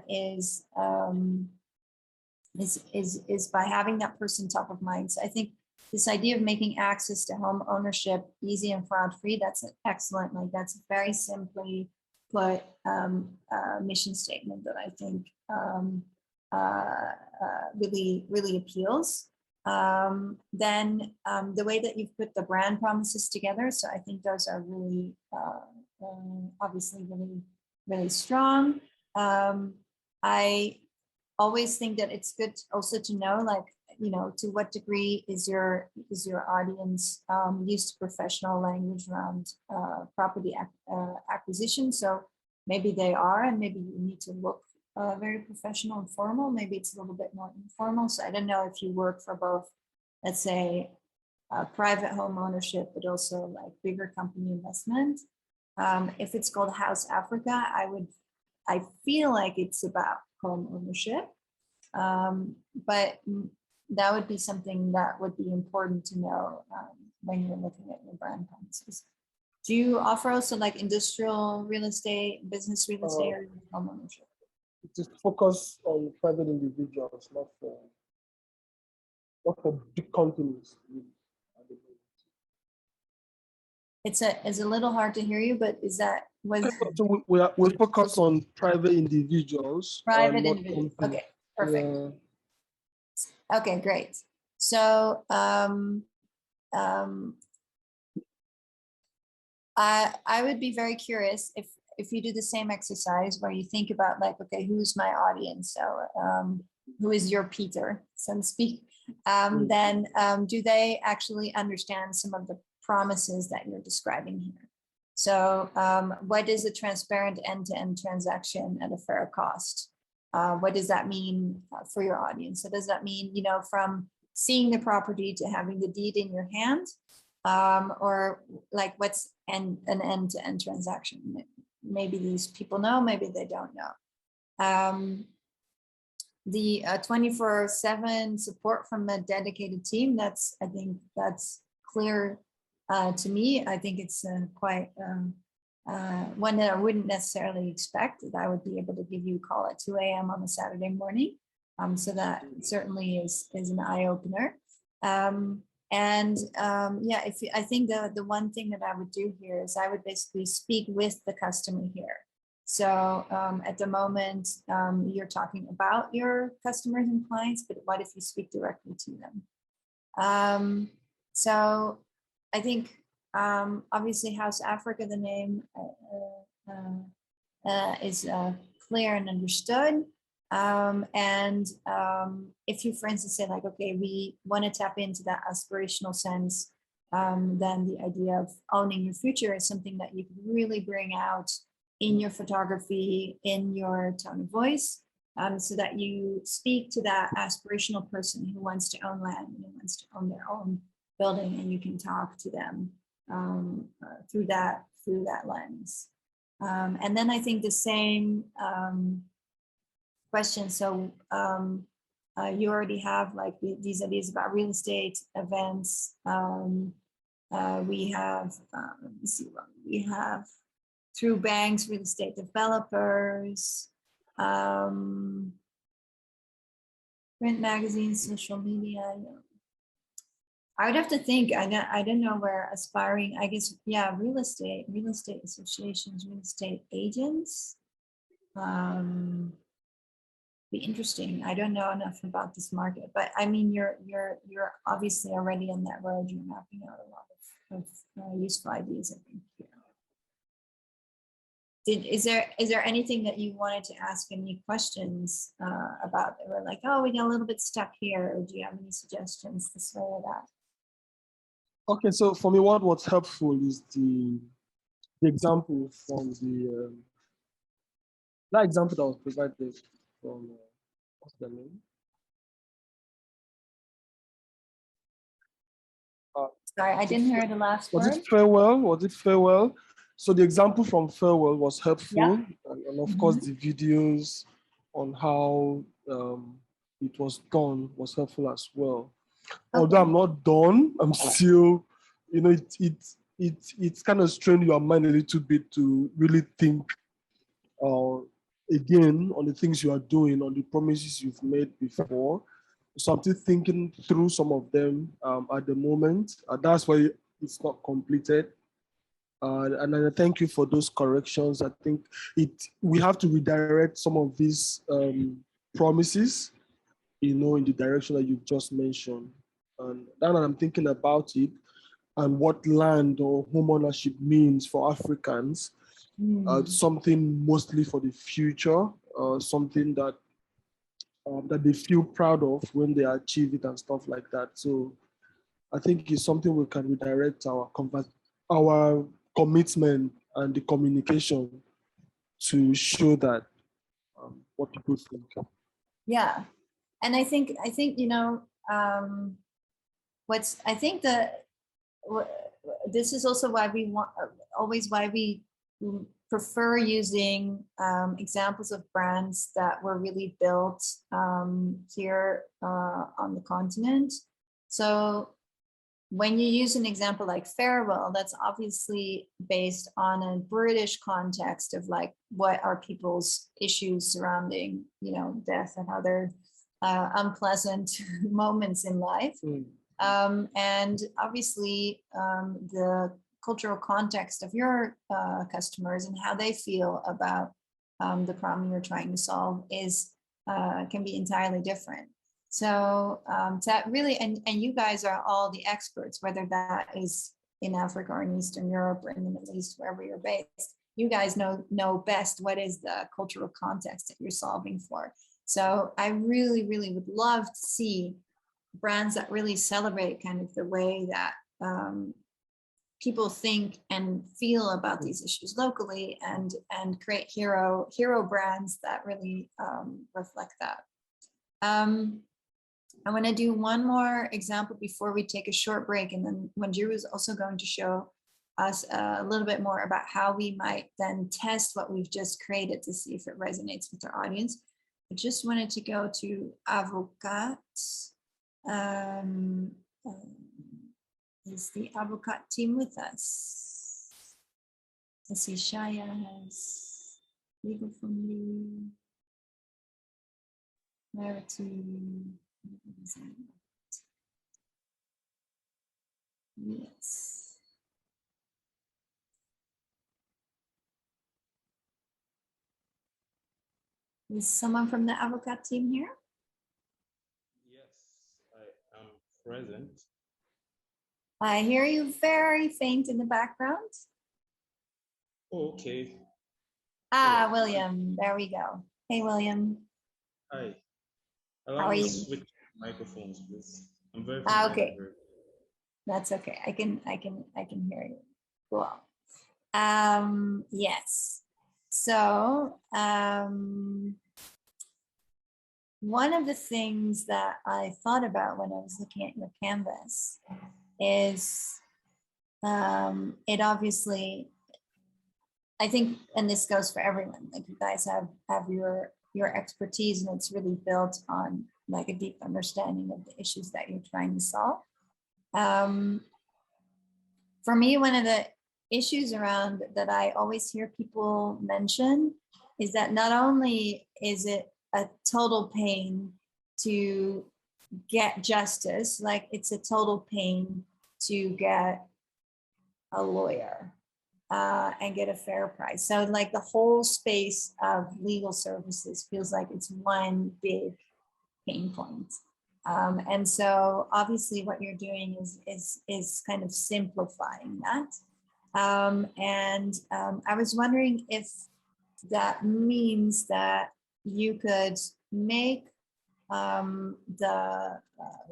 is by having that person top of mind. So I think this idea of making access to home ownership easy and fraud-free, that's an excellent, like that's a very simply put mission statement that I think really appeals. Then the way that you've put the brand promises together, so I think those are really obviously really strong. I always think that it's good also to know, like, you know, to what degree is your audience used to professional language around property acquisition. So maybe they are, and maybe you need to look very professional and formal. Maybe it's a little bit more informal. So I don't know if you work for both, let's say, private home ownership, but also like bigger company investment. If it's called House Africa, I feel like it's about home ownership, but that would be something that would be important to know when you're looking at your brand promises. Do you offer also like industrial real estate, business real estate, or home ownership? It is focused on private individuals, not for big companies. It's a little hard to hear you, but is that was so we focus on private individuals. Private individuals. Companies. Okay, perfect. Yeah. Okay, great. So I would be very curious if you do the same exercise where you think about like, okay, who's my audience? So who is your Peter, so to speak? Then do they actually understand some of the promises that you're describing here? So what is a transparent end-to-end transaction at a fair cost? What does that mean for your audience? So does that mean, you know, from seeing the property to having the deed in your hand, or like what's an end-to-end transaction? maybe these people know, maybe they don't know. The 24/7 support from a dedicated team, I think that's clear to me. I think it's quite one that I wouldn't necessarily expect, that I would be able to give you a call at 2 a.m. on a Saturday morning. So that certainly is an eye opener. Yeah, I think the one thing that I would do here is I would basically speak with the customer here. So at the moment, you're talking about your customers and clients, but what if you speak directly to them? So I think obviously House Africa, the name is clear and understood. If you, for instance, say like, okay, we want to tap into that aspirational sense, then the idea of owning your future is something that you can really bring out in your photography, in your tone of voice, so that you speak to that aspirational person who wants to own land and who wants to own their own building, and you can talk to them through that lens. And then I think the same question. So you already have like these ideas about real estate events. We have, let me see what we have. Through banks, real estate developers, print magazines, social media. I would have to think. I don't know where aspiring. I guess, yeah, real estate associations, real estate agents. Be interesting. I don't know enough about this market, but I mean, you're obviously already on that road. You're mapping out a lot of useful ideas, I think. Yeah. Is there anything that you wanted to ask, any questions about that were like, oh, we got a little bit stuck here, or do you have any suggestions this way or that? Okay, so for me, what was helpful is the example from that example that was provided from what's the name? Sorry, I didn't hear the last word. Was it Farewell? Was it Farewell? So the example from Farewell was helpful, Yeah. and of course the videos on how it was done was helpful as well. Although I'm not done, I'm still, you know, it's kind of strained your mind a little bit to really think again on the things you are doing, on the promises you've made before. So I'm still thinking through some of them at the moment. That's why it's not completed. And I thank you for those corrections. I think we have to redirect some of these promises, you know, in the direction that you've just mentioned. And now that I'm thinking about it and what land or home ownership means for Africans, something mostly for the future, something that they feel proud of when they achieve it and stuff like that. So I think it's something we can redirect our commitment and the communication to show that what people think. Yeah, and I think you know this is also why we prefer using examples of brands that were really built here on the continent. So when you use an example like Farewell, that's obviously based on a British context of like what are people's issues surrounding, you know, death and other unpleasant moments in life. And obviously the cultural context of your customers and how they feel about the problem you're trying to solve can be entirely different. So that really, and you guys are all the experts, whether that is in Africa or in Eastern Europe or in the Middle East, wherever you're based, you guys know best what is the cultural context that you're solving for. So I really, really would love to see brands that really celebrate kind of the way that people think and feel about these issues locally, and create hero brands that really reflect that. I want to do one more example before we take a short break, and then Wanjiru is also going to show us a little bit more about how we might then test what we've just created to see if it resonates with our audience. I just wanted to go to Afriîkanə. Is the Afriîkanə team with us? I see Shaya has legal from me. Clarity. Yes. Is someone from the Afriîkanə team here? Yes, I am present. I hear you very faint in the background. Oh, okay. Ah, William, there we go. Hey, William. Hi. How Allow are me you? to switch microphones, please. I'm very Okay. familiar. That's okay. I can hear you. Cool. Yes. So one of the things that I thought about when I was looking at your canvas is it obviously, I think, and this goes for everyone, like you guys have your expertise, and it's really built on like a deep understanding of the issues that you're trying to solve. For me, one of the issues around that I always hear people mention is that not only is it a total pain to get justice, like it's a total pain to get a lawyer and get a fair price. So like the whole space of legal services feels like it's one big pain point. And so obviously what you're doing is kind of simplifying that. I was wondering if that means that you could make the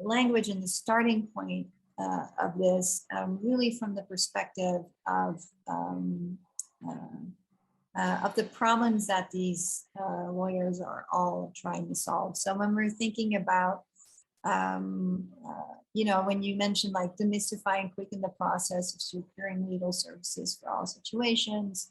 language and the starting point of this really from the perspective of the problems that these lawyers are all trying to solve. So when we're thinking about, you know, when you mentioned like demystify and quicken the process of securing legal services for all situations,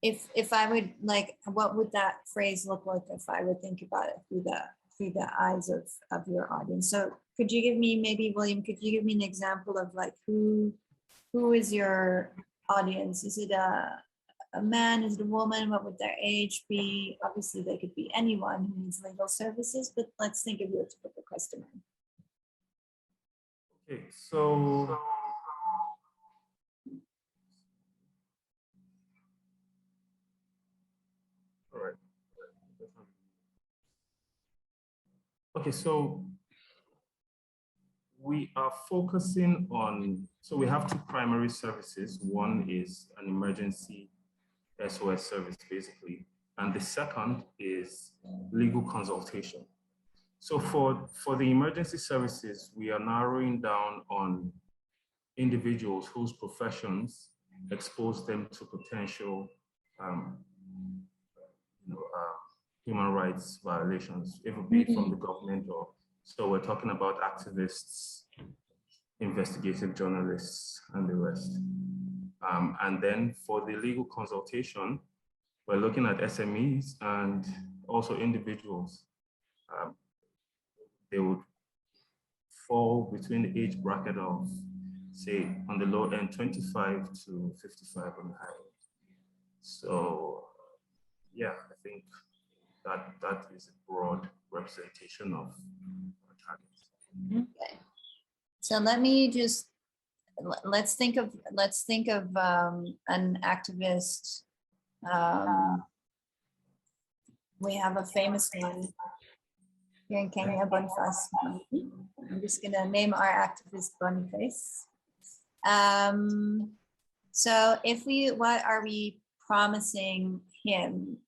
if I would like, what would that phrase look like if I would think about it through the eyes of your audience? So could you give me, maybe William, could you give me an example of like who is your audience? Is it a man? Is it a woman? What would their age be? Obviously they could be anyone who needs legal services, but let's think of your typical customer. Okay, so all right. Okay, so we are focusing on, so we have two primary services. One is an emergency SOS service, basically, and the second is legal consultation. So for the emergency services, we are narrowing down on individuals whose professions expose them to potential human rights violations, if it be from the government or, so we're talking about activists, investigative journalists, and the rest. And then for the legal consultation, we're looking at SMEs and also individuals. They would fall between the age bracket of, say, on the low end, 25 to 55 on the high end. So, yeah, I think that is a broad representation of our targets. Okay. So let me just, let's think of an activist. We have a famous one here in Kenya, Boniface. I'm just gonna name our activist Boniface. So if we, what are we promising him?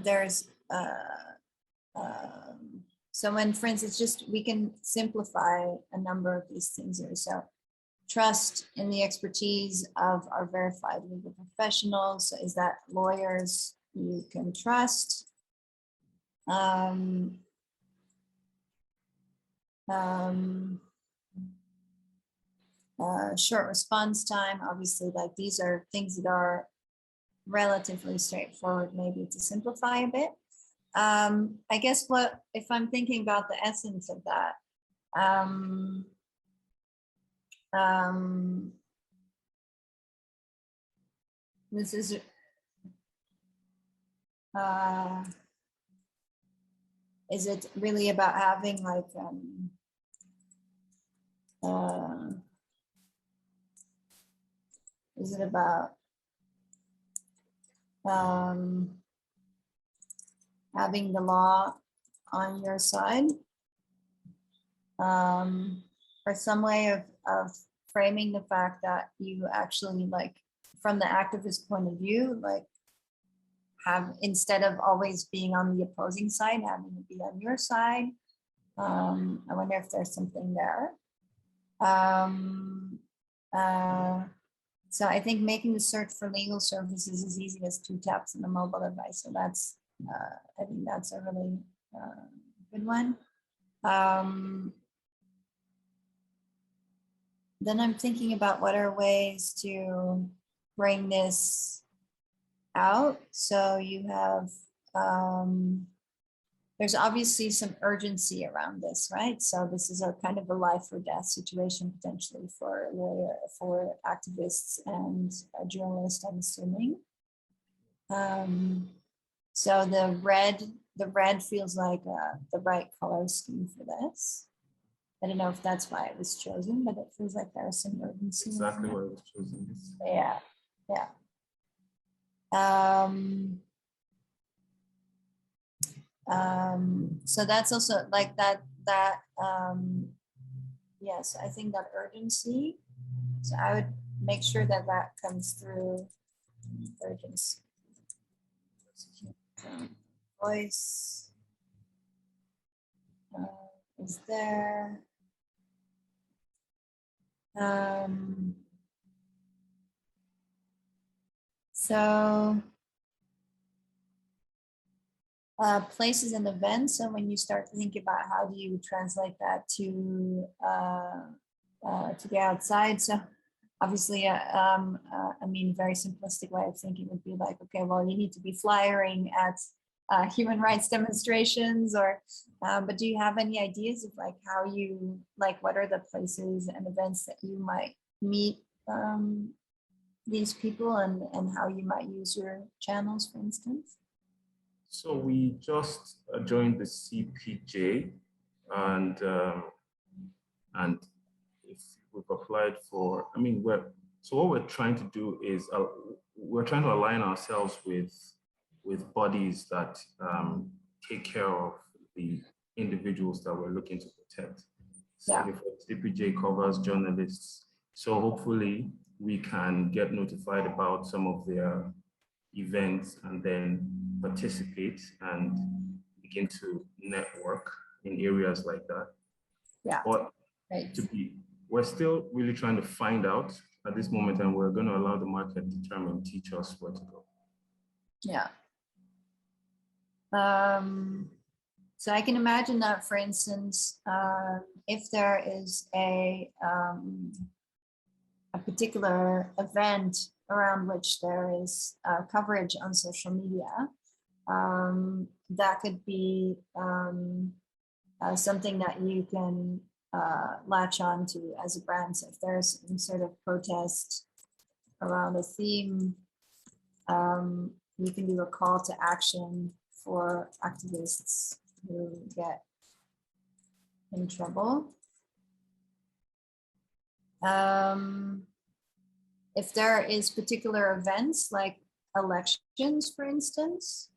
There's so when, for instance, just we can simplify a number of these things here. So trust in the expertise of our verified legal professionals. So is that lawyers, you can trust. Short response time, obviously, like these are things that are relatively straightforward, maybe to simplify a bit. I guess what, if I'm thinking about the essence of that, this is, is it really about having like, is it about having the law on your side? Or some way of framing the fact that you actually, like, from the activist point of view, like, have, instead of always being on the opposing side, having it be on your side. I wonder if there's something there. So I think making the search for legal services as easy as 2 taps on the mobile device. So that's, I think that's a really good one. Then I'm thinking about what are ways to bring this out. So you have, there's obviously some urgency around this, right? So this is a kind of a life or death situation potentially for activists and a journalist, I'm assuming. So the red feels like the right color scheme for this. I don't know if that's why it was chosen, but it feels like there's some urgency. Exactly why it was chosen. Yeah, yeah. So that's also like that, yes, I think that urgency. So I would make sure that that comes through urgency. Voice is there. So places and events. So when you start to think about how do you translate that to get outside. So obviously, I mean, a very simplistic way of thinking would be like, okay, well, you need to be flyering at human rights demonstrations, or but do you have any ideas of like how you, like, what are the places and events that you might meet these people, and how you might use your channels, for instance? So we just joined the CPJ, and if we've applied for, I mean, so what we're trying to do is we're trying to align ourselves with bodies that take care of the individuals that we're looking to protect. So Yeah. if CPJ covers journalists, so hopefully we can get notified about some of their events and then participate and begin to network in areas like that. Yeah. But Right. we're still really trying to find out at this moment, and we're going to allow the market teach us where to go. Yeah. So I can imagine that, for instance, if there is a particular event around which there is coverage on social media, that could be something that you can latch on to as a brand. So if there's some sort of protest around a theme, you can do a call to action for activists who get in trouble. If there is particular events like elections, for instance,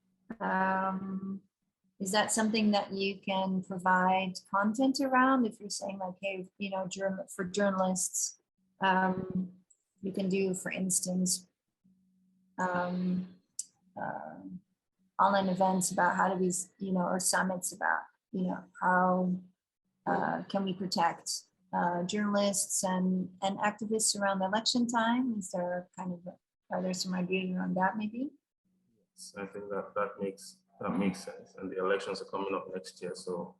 is that something that you can provide content around? If you're saying like, hey, you know, for journalists, you can do, for instance, online events about how do we, you know, or summits about, you know, how can we protect journalists and activists around the election time? Is there kind of, are there some ideas around that maybe? I think that makes sense. And the elections are coming up next year, so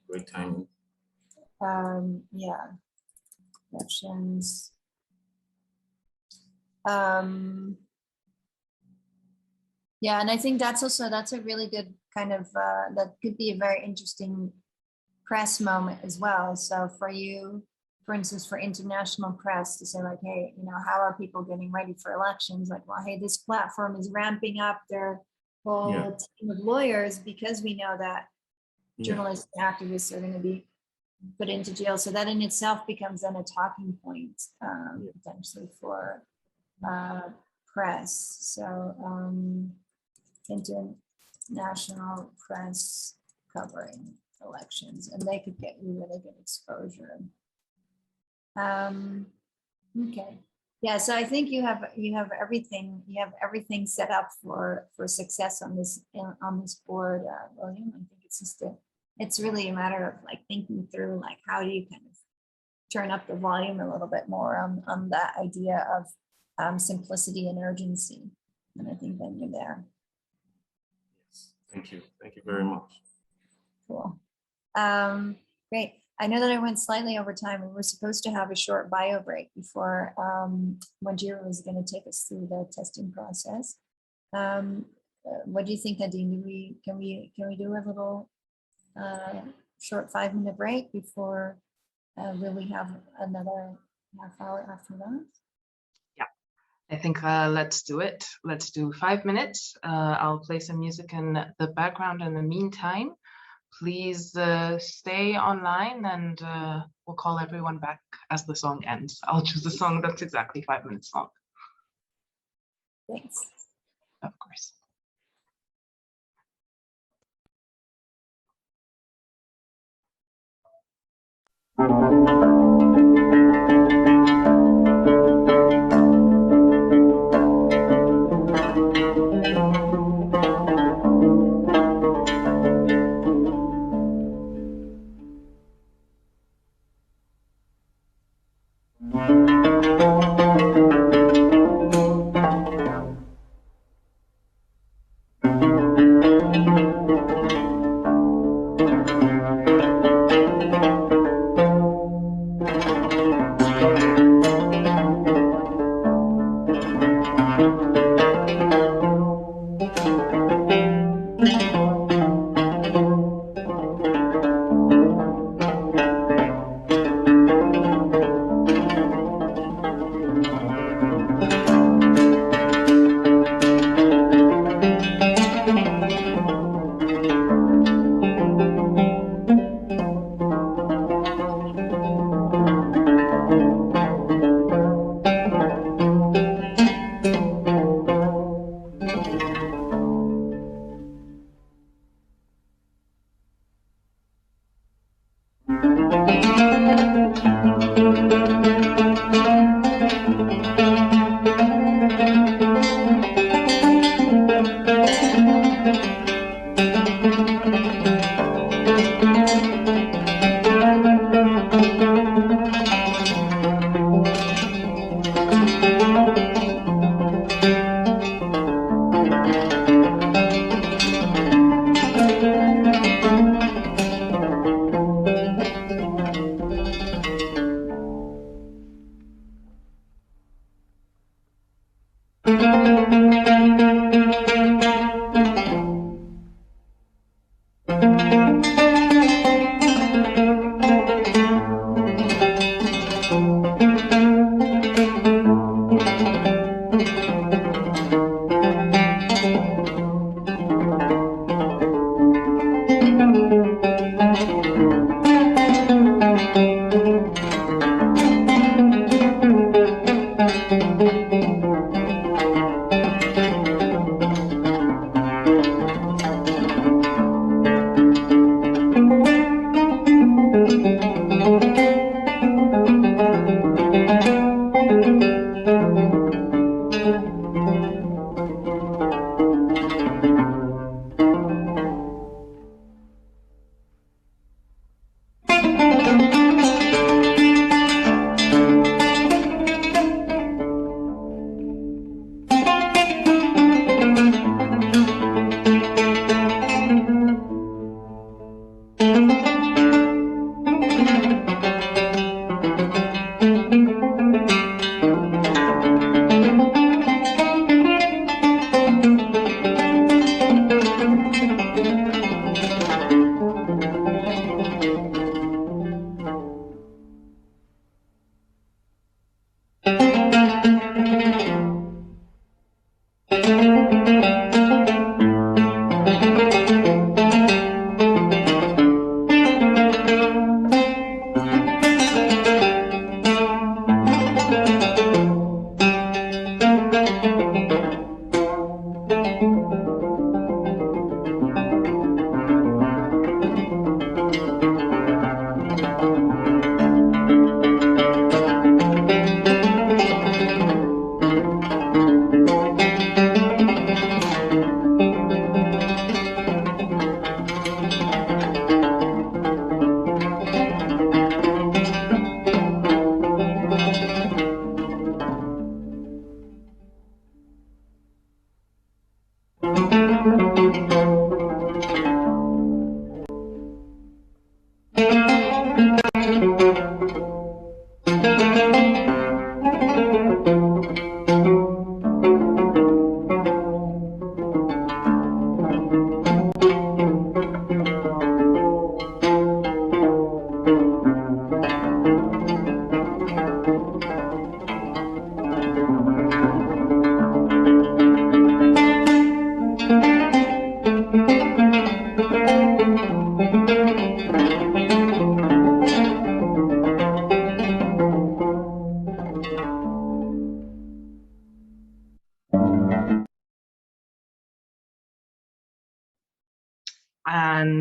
great timing. Yeah, elections. Yeah, and I think that's a really good kind of, that could be a very interesting press moment as well. So for you, for instance, for international press to say like, hey, you know, how are people getting ready for elections? Like, well, hey, this platform is ramping up their whole team of lawyers because we know that journalists and activists are going to be put into jail. So that in itself becomes then a talking point potentially for press. So international press covering elections, and they could get you really good exposure. Okay, yeah. So I think you have everything set up for success on this board, William. I think it's just it's really a matter of like thinking through like how do you kind of turn up the volume a little bit more on that idea of simplicity and urgency, and I think then you're there. Yes, thank you very much. Cool. Great. I know that I went slightly over time. We were supposed to have a short bio break before Wanjiro was going to take us through the testing process. What do you think, Nadine? Can we do a little short 5-minute break before will we have another half hour after that? Yeah, I think let's do it. Let's do 5 minutes. I'll play some music in the background in the meantime. Please stay online, and we'll call everyone back as the song ends. I'll choose a song that's exactly 5 minutes long. Thanks. Of course.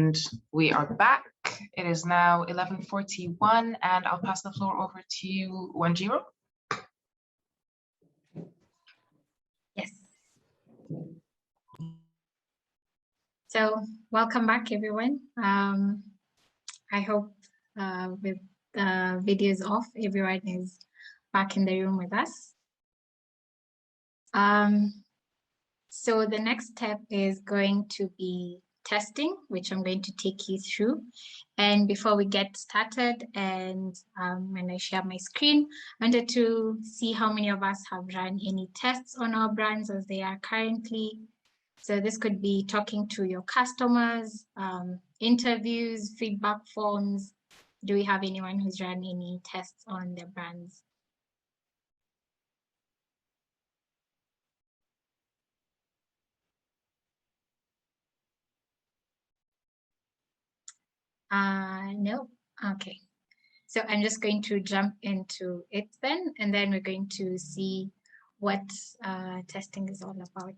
And we are back. It is now 11:41, and I'll pass the floor over to you, Wanjiro. Yes. So welcome back, everyone. I hope with the videos off, everyone is back in the room with us. So the next step is going to be testing, which I'm going to take you through. And before we get started, and when I share my screen, I wanted to see how many of us have run any tests on our brands as they are currently. So this could be talking to your customers, interviews, feedback forms. Do we have anyone who's run any tests on their brands? No, okay. So I'm just going to jump into it then, and then we're going to see what testing is all about.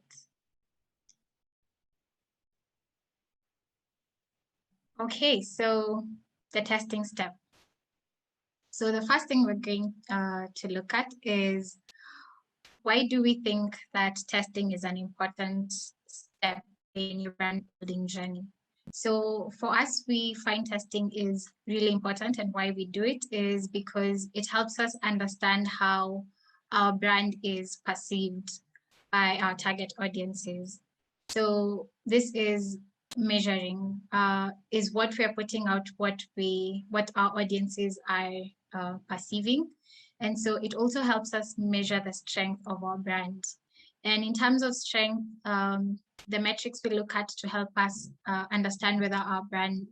Okay, so the testing step. So the first thing we're going to look at is, why do we think that testing is an important step in your brand building journey? So for us, we find testing is really important, and why we do it is because it helps us understand how our brand is perceived by our target audiences. So this is measuring, is what we are putting out, what our audiences are perceiving. And so it also helps us measure the strength of our brand. And in terms of strength, the metrics we look at to help us understand whether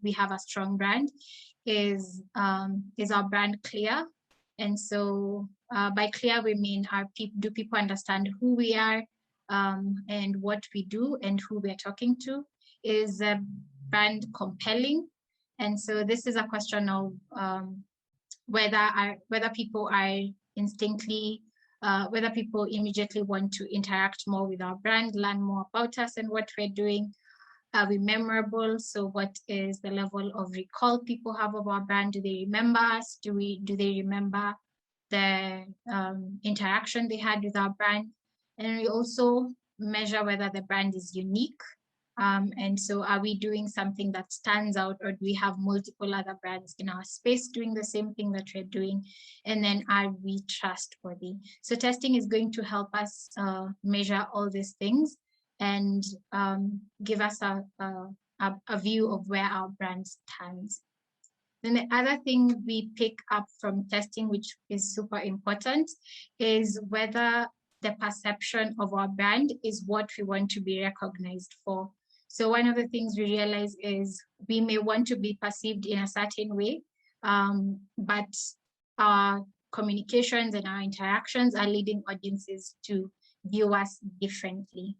we have a strong brand is our brand clear? And so by clear, we mean do people understand who we are and what we do and who we're talking to? Is the brand compelling? And so this is a question of whether people are instinctively, whether people immediately want to interact more with our brand, learn more about us and what we're doing. Are we memorable? So what is the level of recall people have of our brand? Do they remember us? Do they remember the interaction they had with our brand? And we also measure whether the brand is unique. And so are we doing something that stands out, or do we have multiple other brands in our space doing the same thing that we're doing? And then are we trustworthy? So testing is going to help us measure all these things and give us a view of where our brand stands. Then the other thing we pick up from testing, which is super important, is whether the perception of our brand is what we want to be recognized for. So one of the things we realize is we may want to be perceived in a certain way, but our communications and our interactions are leading audiences to view us differently.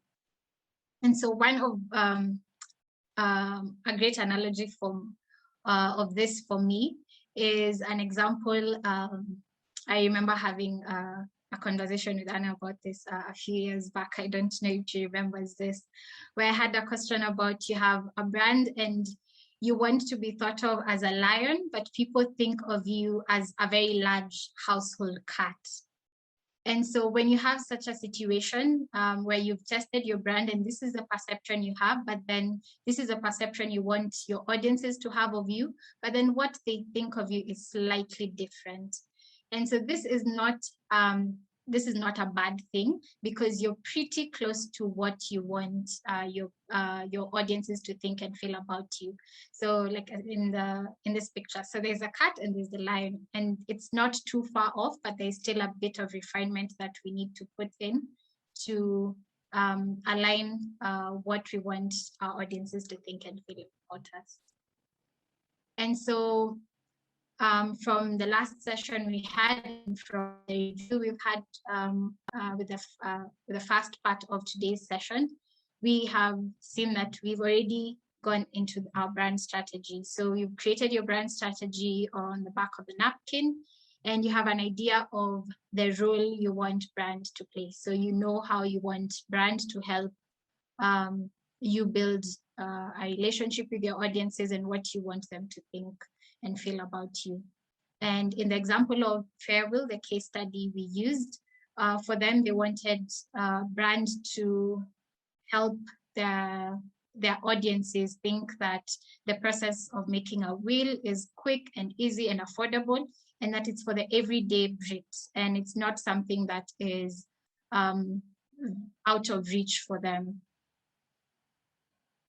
And so one of a great analogy of this for me is an example. I remember having a conversation with Anna about this a few years back. I don't know if she remembers this, where I had a question about, you have a brand and you want to be thought of as a lion, but people think of you as a very large household cat. And so when you have such a situation where you've tested your brand and this is the perception you have, but then this is a perception you want your audiences to have of you, but then what they think of you is slightly different. And so this is not a bad thing, because you're pretty close to what you want your audiences to think and feel about you. So like in this picture, so there's a cat and there's the lion, and it's not too far off, but there's still a bit of refinement that we need to put in to align what we want our audiences to think and feel about us. And so from the last session we had, and from the review we've had with the first part of today's session, we have seen that we've already gone into our brand strategy. So you've created your brand strategy on the back of the napkin, and you have an idea of the role you want brand to play. So you know how you want brand to help you build a relationship with your audiences and what you want them to think and feel about you. And in the example of Fairwill, the case study we used, for them, they wanted brand to help their audiences think that the process of making a will is quick and easy and affordable, and that it's for the everyday Brits, and it's not something that is out of reach for them.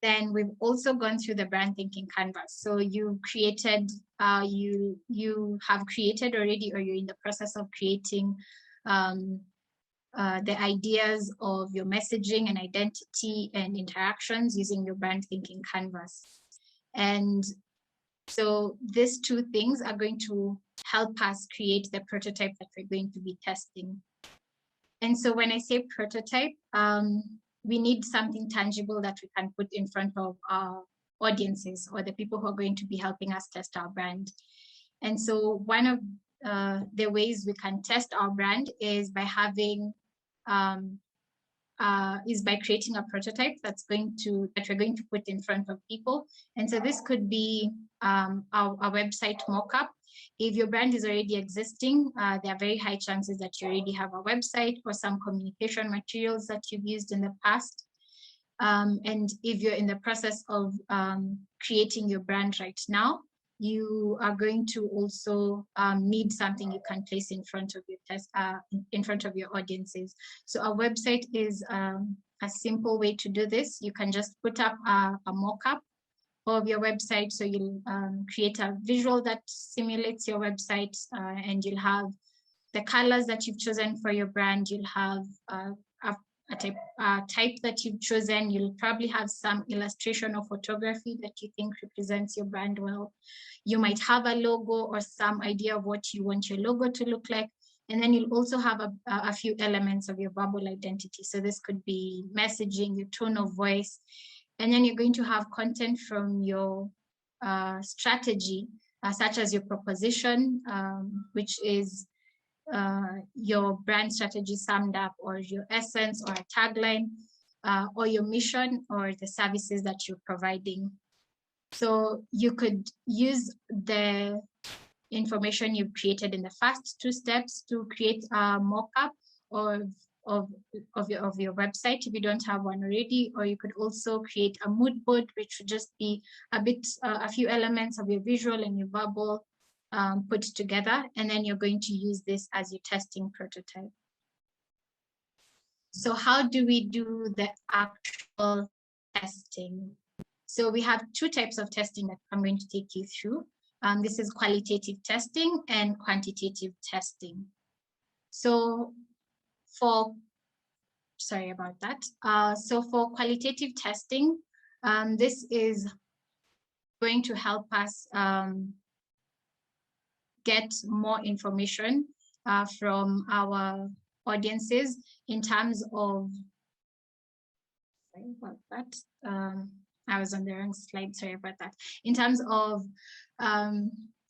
Then we've also gone through the brand thinking canvas. So you created, you have created already, or you're in the process of creating the ideas of your messaging and identity and interactions using your brand thinking canvas. And so these two things are going to help us create the prototype that we're going to be testing. And so when I say prototype, we need something tangible that we can put in front of our audiences or the people who are going to be helping us test our brand. And so one of the ways we can test our brand is by having by creating a prototype that we're going to put in front of people. And so this could be our website mockup. If your brand is already existing, there are very high chances that you already have a website or some communication materials that you've used in the past. And if you're in the process of creating your brand right now, you are going to also need something you can place in front of your in front of your audiences. So our website is a simple way to do this. You can just put up a mock-up of your website. So you'll create a visual that simulates your website, and you'll have the colors that you've chosen for your brand. You'll have a type that you've chosen. You'll probably have some illustration or photography that you think represents your brand well. You might have a logo or some idea of what you want your logo to look like. And then you'll also have a few elements of your verbal identity. So this could be messaging, your tone of voice. And then you're going to have content from your strategy, such as your proposition, which is your brand strategy summed up, or your essence or a tagline, or your mission or the services that you're providing. So you could use the information you've created in the first two steps to create a mock-up of your website if you don't have one already, or you could also create a mood board, which would just be a few elements of your visual and your verbal put together, and then you're going to use this as your testing prototype. So how do we do the actual testing? So we have two types of testing that I'm going to take you through. This is qualitative testing and quantitative testing. So sorry about that. So for qualitative testing, this is going to help us get more information from our audiences in terms of, sorry about that. I was on the wrong slide, sorry about that. In terms of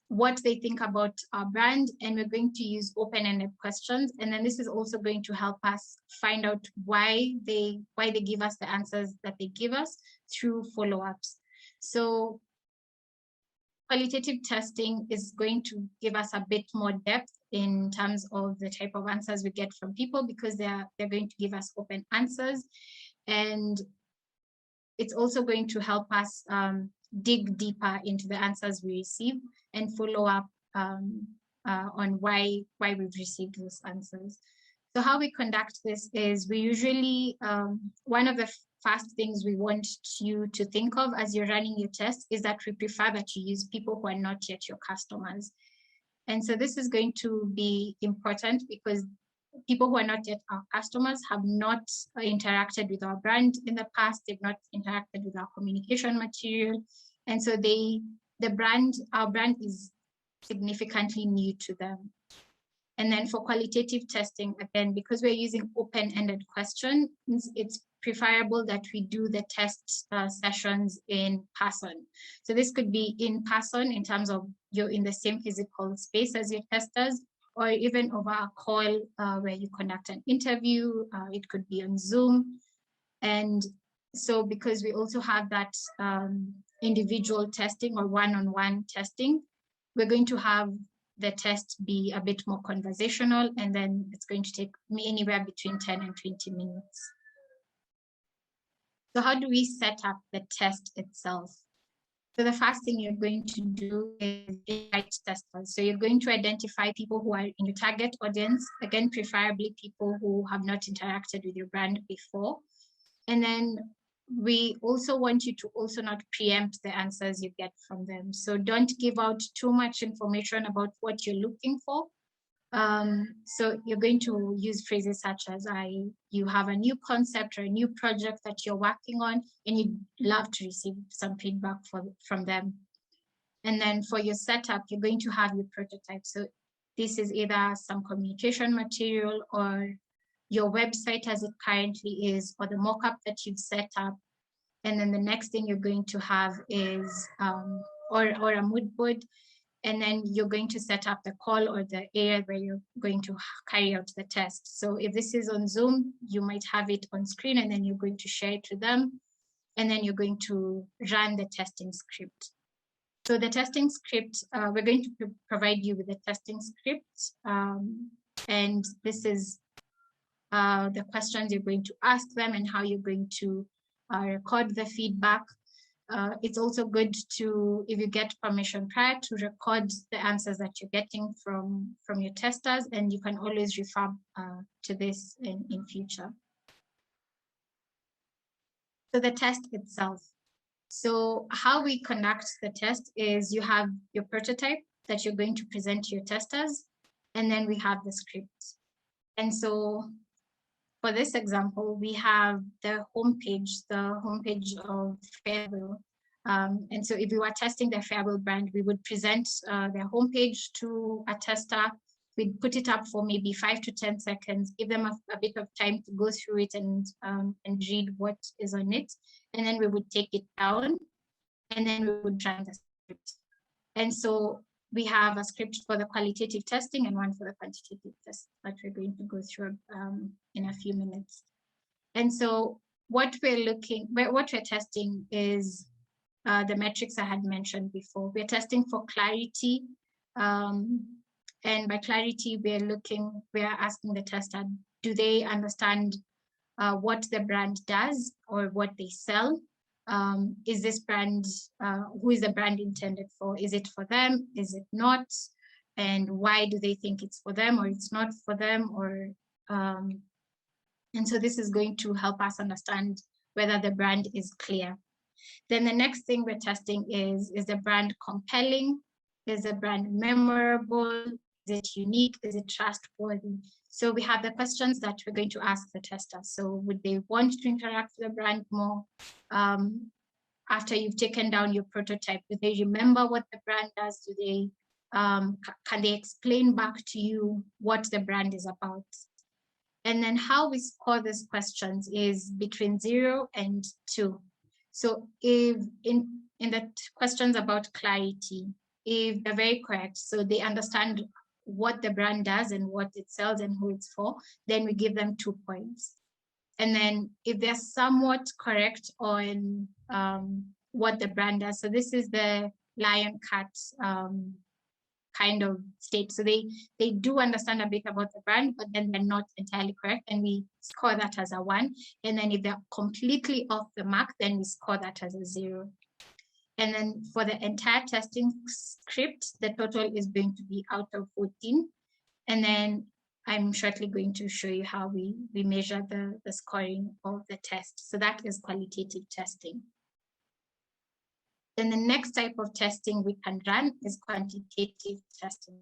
what they think about our brand, and we're going to use open-ended questions. And then this is also going to help us find out why they give us the answers that they give us through follow-ups. So qualitative testing is going to give us a bit more depth in terms of the type of answers we get from people, because they're going to give us open answers. And it's also going to help us dig deeper into the answers we receive and follow up on why we've received those answers. So how we conduct this is we usually, one of the first things we want you to think of as you're running your test is that we prefer that you use people who are not yet your customers. And so this is going to be important because people who are not yet our customers have not interacted with our brand in the past. They've not interacted with our communication material. And so our brand is significantly new to them. And then for qualitative testing, again, because we're using open-ended questions, it's preferable that we do the test sessions in person. So this could be in person in terms of you're in the same physical space as your testers, or even over a call where you conduct an interview. It could be on Zoom. And So because we also have that individual testing or one-on-one testing, we're going to have the test be a bit more conversational, and then it's going to take me anywhere between 10 and 20 minutes. So how do we set up the test itself? So the first thing you're going to do is invite testers. So you're going to identify people who are in your target audience, again, preferably people who have not interacted with your brand before. And then we also want you to also not preempt the answers you get from them. So don't give out too much information about what you're looking for. So you're going to use phrases such as you have a new concept or a new project that you're working on, and you'd love to receive some feedback from them. And then for your setup, you're going to have your prototype. So this is either some communication material or your website as it currently is, or the mock-up that you've set up. And then the next thing you're going to have is, or a mood board. And then you're going to set up the call or the area where you're going to carry out the test. So if this is on Zoom, you might have it on screen, and then you're going to share it to them. And then you're going to run the testing script. So the testing script, we're going to provide you with a testing script. And this is the questions you're going to ask them and how you're going to record the feedback. It's also good to, if you get permission prior, to record the answers that you're getting from your testers, and you can always refer to this in future. So the test itself. So how we conduct the test is you have your prototype that you're going to present to your testers, and then we have the script. And so for this example, we have the homepage of Farewell. And so if we were testing the Farewell brand, we would present their homepage to a tester. We'd put it up for maybe 5 to 10 seconds, give them a bit of time to go through it and read what is on it. And then we would take it down, and then we would run the script. And so we have a script for the qualitative testing and one for the quantitative test that we're going to go through in a few minutes. And so what we're testing is the metrics I had mentioned before. We're testing for clarity. And by clarity, we're asking the tester, do they understand what the brand does or what they sell? Is this brand, who is the brand intended for? Is it for them? Is it not? And why do they think it's for them or it's not for them? And so this is going to help us understand whether the brand is clear. Then the next thing we're testing is the brand compelling? Is the brand memorable? Is it unique? Is it trustworthy? So we have the questions that we're going to ask the tester. So would they want to interact with the brand more? After you've taken down your prototype, do they remember what the brand does? Do they, can they explain back to you what the brand is about? And then how we score these questions is between 0 and 2. So if in the questions about clarity, if they're very correct, so they understand what the brand does and what it sells and who it's for, then we give them 2 points. And then if they're somewhat correct on what the brand does, so this is the lion cat kind of state. So they do understand a bit about the brand, but then they're not entirely correct, and we score that as a 1. And then if they're completely off the mark, then we score that as a 0. And then for the entire testing script, the total is going to be out of 14. And then I'm shortly going to show you how we measure the scoring of the test. So that is qualitative testing. Then the next type of testing we can run is quantitative testing.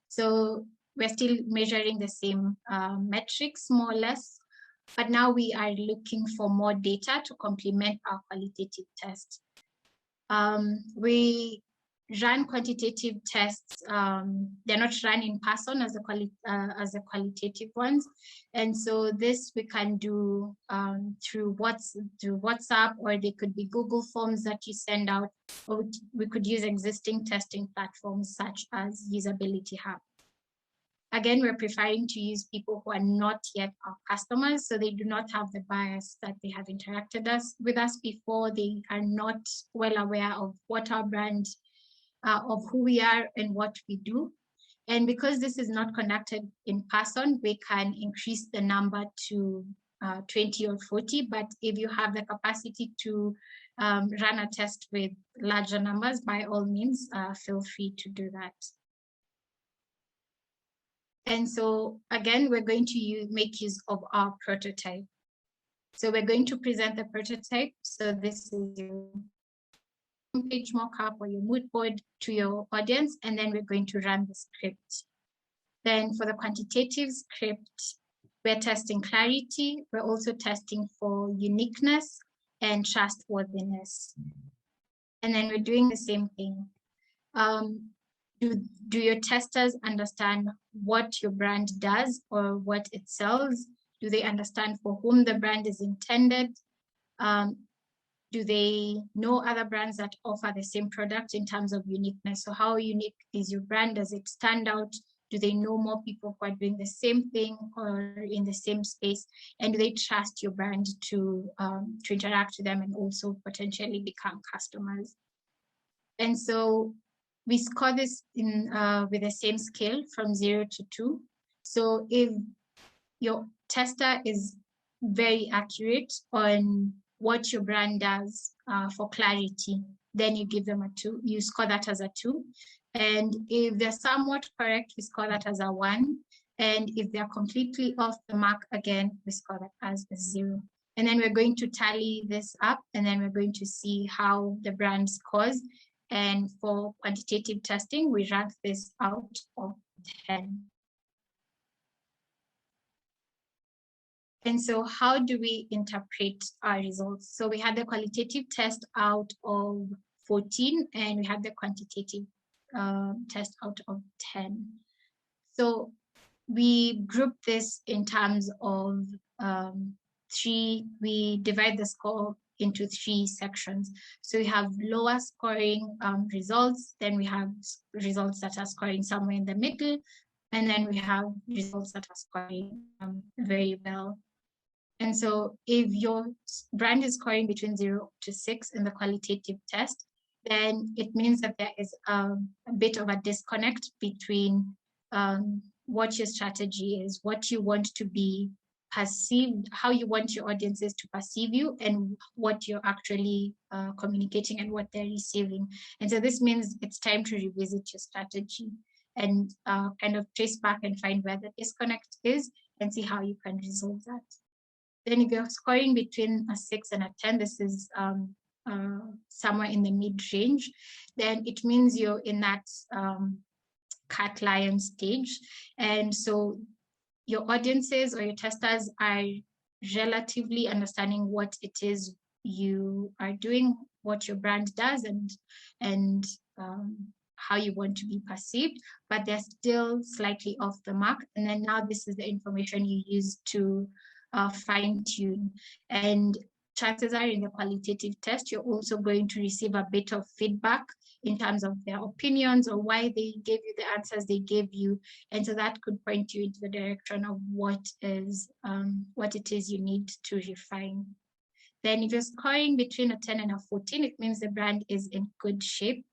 So we're still measuring the same metrics, more or less, but now we are looking for more data to complement our qualitative test. We run quantitative tests. They're not run in person as the qualitative ones, and so this we can do through WhatsApp, or they could be Google Forms that you send out, or we could use existing testing platforms such as Usability Hub. Again, we're preferring to use people who are not yet our customers, so they do not have the bias that they have interacted with us before. They are not well aware of what our brand, of who we are and what we do. And because this is not conducted in person, we can increase the number to 20 or 40. But if you have the capacity to run a test with larger numbers, by all means, feel free to do that. And so again, we're going to make use of our prototype. So we're going to present the prototype. So this is your page mockup or your mood board to your audience, and then we're going to run the script. Then for the quantitative script, we're testing clarity. We're also testing for uniqueness and trustworthiness. And then we're doing the same thing. Do your testers understand what your brand does or what it sells? Do they understand for whom the brand is intended? Do they know other brands that offer the same product in terms of uniqueness? So how unique is your brand? Does it stand out? Do they know more people who are doing the same thing or in the same space? And do they trust your brand to interact with them and also potentially become customers? And so we score this in with the same scale from 0 to 2. So if your tester is very accurate on what your brand does for clarity, then you give them a 2. You score that as a 2. And if they're somewhat correct, we score that as a 1. And if they're completely off the mark, again, we score that as a 0. And then we're going to tally this up, and then we're going to see how the brand scores. And for quantitative testing, we rank this out of 10. And so how do we interpret our results? So we had the qualitative test out of 14, and we had the quantitative test out of 10. So we group this in terms of 3, we divide the score into 3 sections. So we have lower scoring results, then we have results that are scoring somewhere in the middle, and then we have results that are scoring very well. And so if your brand is scoring between 0 to 6 in the qualitative test, then it means that there is a bit of a disconnect between what your strategy is, what you want to be perceived, how you want your audiences to perceive you, and what you're actually communicating and what they're receiving. And so this means it's time to revisit your strategy and kind of trace back and find where the disconnect is and see how you can resolve that. Then if you're scoring between a 6 and a 10, this is somewhere in the mid-range, then it means you're in that cat lion stage. And so your audiences or your testers are relatively understanding what it is you are doing, what your brand does, and how you want to be perceived, but they're still slightly off the mark. And then now this is the information you use to fine tune. And chances are in the qualitative test, you're also going to receive a bit of feedback in terms of their opinions or why they gave you the answers they gave you. And so that could point you into the direction of what it is you need to refine. Then if you're scoring between a 10 and a 14, it means the brand is in good shape.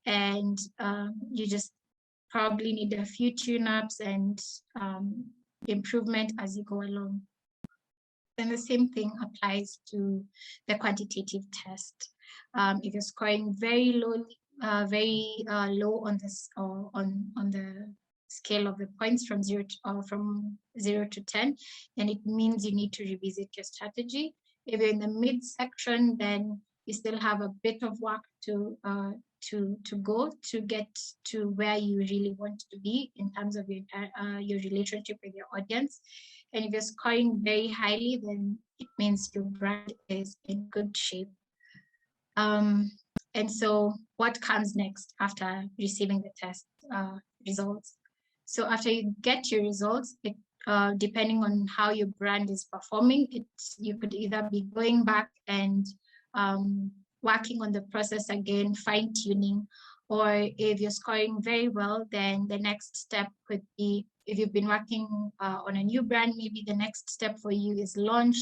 And you just probably need a few tune-ups and improvement as you go along. And the same thing applies to the quantitative test. If you're scoring very low on this on the scale of the points from 0 to 10, then it means you need to revisit your strategy. If you're in the mid section, then you still have a bit of work to go to get to where you really want to be in terms of your relationship with your audience. And if you're scoring very highly, then it means your brand is in good shape. And so what comes next after receiving the test results? So after you get your results, depending on how your brand is performing, you could either be going back and working on the process again, fine-tuning, Or if you're scoring very well, then the next step could be, if you've been working on a new brand, maybe the next step for you is launch.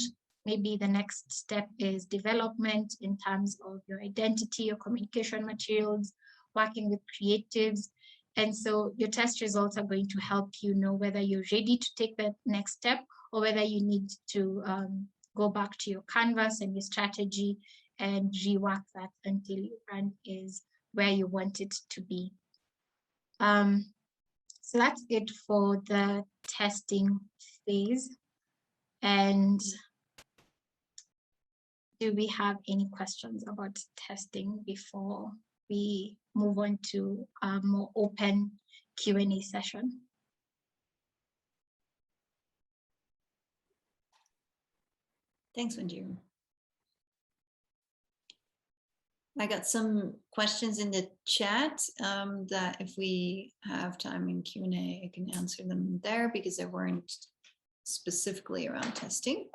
Maybe the next step is development in terms of your identity or communication materials, working with creatives. And so your test results are going to help you know whether you're ready to take that next step or whether you need to go back to your canvas and your strategy and rework that until your brand is where you want it to be. So that's it for the testing phase. And do we have any questions about testing before we move on to a more open Q&A session? Thanks, Wanjiru. I got some questions in the chat that if we have time in Q&A, I can answer them there because they weren't specifically around testing.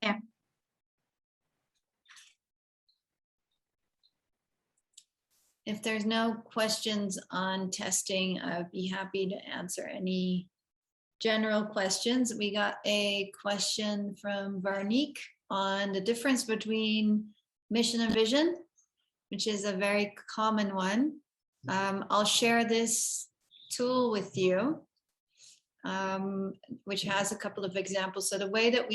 Yeah. If there's no questions on testing, I'd be happy to answer any general questions. We got a question from Veronique on the difference between mission and vision, which is a very common one. I'll share this tool with you, which has a couple of examples. So the way that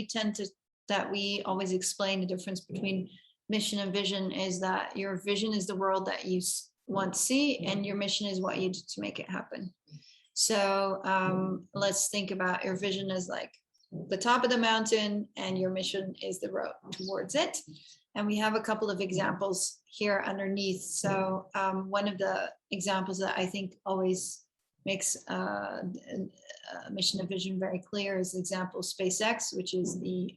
we always explain the difference between mission and vision is that your vision is the world that you want to see, and your mission is what you do to make it happen. So let's think about your vision as like the top of the mountain, and your mission is the road towards it. And we have a couple of examples here underneath. So one of the examples that I think always makes mission and vision very clear is the example of SpaceX, which is the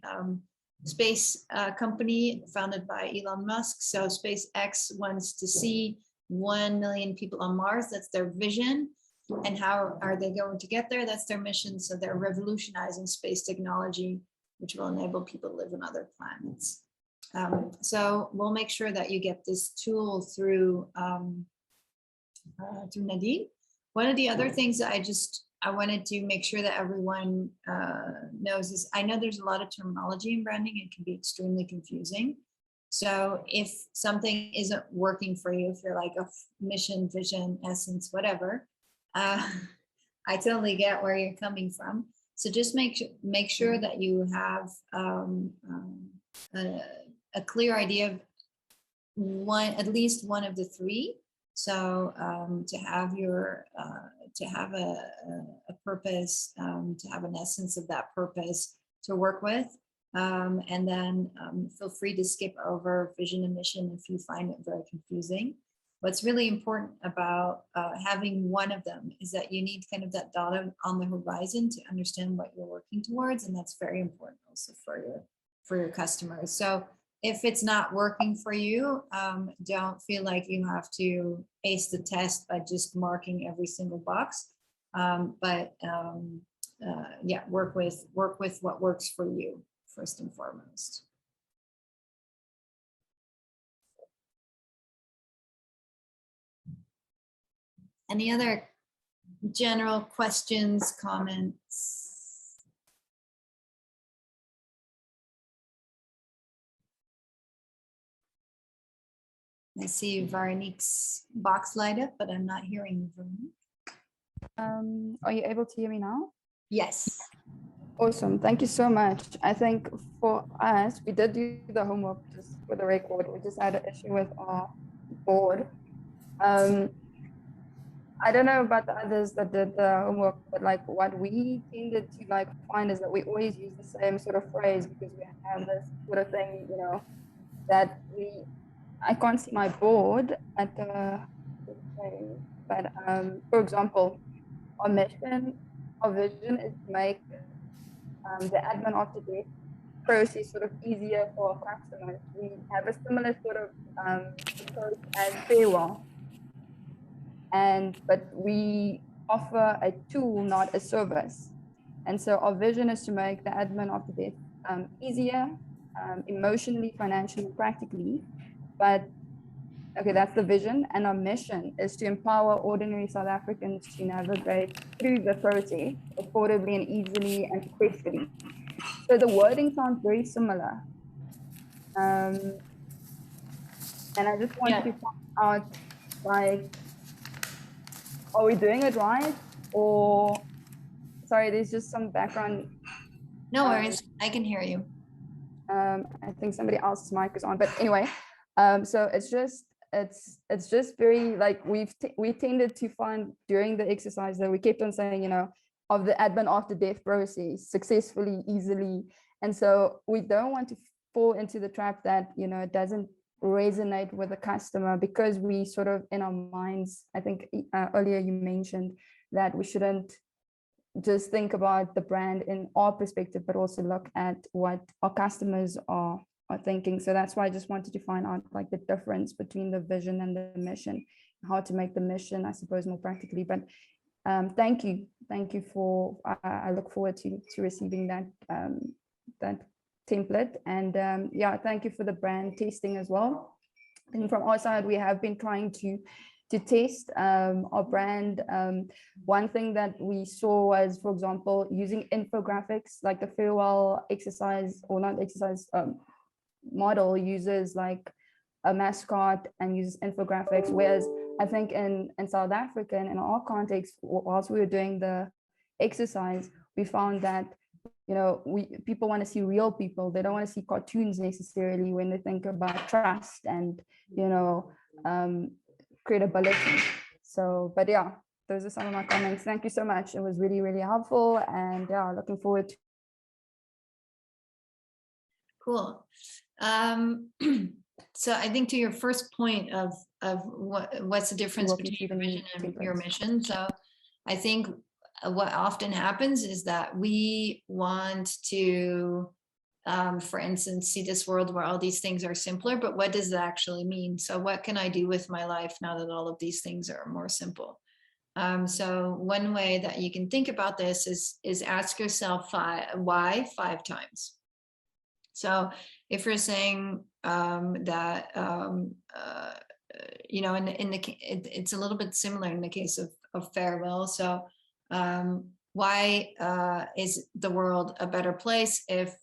space company founded by Elon Musk. So SpaceX wants to see 1 million people on Mars. That's their vision. And how are they going to get there? That's their mission. So they're revolutionizing space technology, which will enable people to live on other planets. So we'll make sure that you get this tool through Nadine. One of the other things that I wanted to make sure that everyone knows is, I know there's a lot of terminology in branding. It can be extremely confusing. So if something isn't working for you, if you're like a mission, vision, essence, whatever, I totally get where you're coming from. So just make sure that you have a clear idea of at least one of the three. So to have a purpose, to have an essence of that purpose to work with, and then feel free to skip over vision and mission if you find it very confusing. What's really important about having one of them is that you need kind of that dot on the horizon to understand what you're working towards, and that's very important also for your customers. So if it's not working for you, don't feel like you have to ace the test by just marking every single box. Yeah, work with what works for you first and foremost. Any other general questions, comments? I see Veronique's box light up, but I'm not hearing Veronique. Are you able to hear me now? Yes. Awesome. Thank you so much. I think for us, we did do the homework just for the record. We just had an issue with our board. I don't know about the others that did the homework, but like what we tended to like find is that we always use the same sort of phrase because we have this sort of thing, you know, that I can't see my board at the thing, but for example, our mission, our vision is to make the admin after death process sort of easier for our customers. We have a similar sort of approach as Farewell. But we offer a tool, not a service. And so our vision is to make the admin after death easier, emotionally, financially, practically. But okay, that's the vision, and our mission is to empower ordinary South Africans to navigate through the process affordably and easily and successfully. So the wording sounds very similar. And I just want to find out, like, are we doing it right? Or, sorry, there's just some background. No worries, I can hear you. I think somebody else's mic is on, but anyway, so it's just very, like, we tended to find during the exercise that we kept on saying, you know, of the admin after death process, successfully, easily. And so we don't want to fall into the trap that, you know, it doesn't resonate with the customer, because we sort of in our minds, I think earlier you mentioned that we shouldn't just think about the brand in our perspective, but also look at what our customers are thinking. So that's why I just wanted to find out, like, the difference between the vision and the mission, how to make the mission, I suppose, more practically. But thank you for, I look forward to receiving that that template. And yeah, thank you for the brand testing as well. And from our side, we have been trying to test our brand. One thing that we saw was, for example, using infographics, like the farewell exercise, or not exercise, model uses like a mascot and uses infographics, whereas I think in South Africa, and in our context, whilst we were doing the exercise, we found that, you know, people want to see real people. They don't want to see cartoons necessarily when they think about trust and, you know, credibility. So, but yeah, those are some of my comments. Thank you so much. It was really, really helpful. And yeah, looking forward to. Cool. So I think to your first point of what's the difference between your vision and your mission. So I think what often happens is that we want to, for instance, see this world where all these things are simpler, but what does that actually mean? So what can I do with my life now that all of these things are more simple? So one way that you can think about this is ask yourself why 5 times. So if you're saying that, you know, it's a little bit similar in the case of farewell. So why is the world a better place if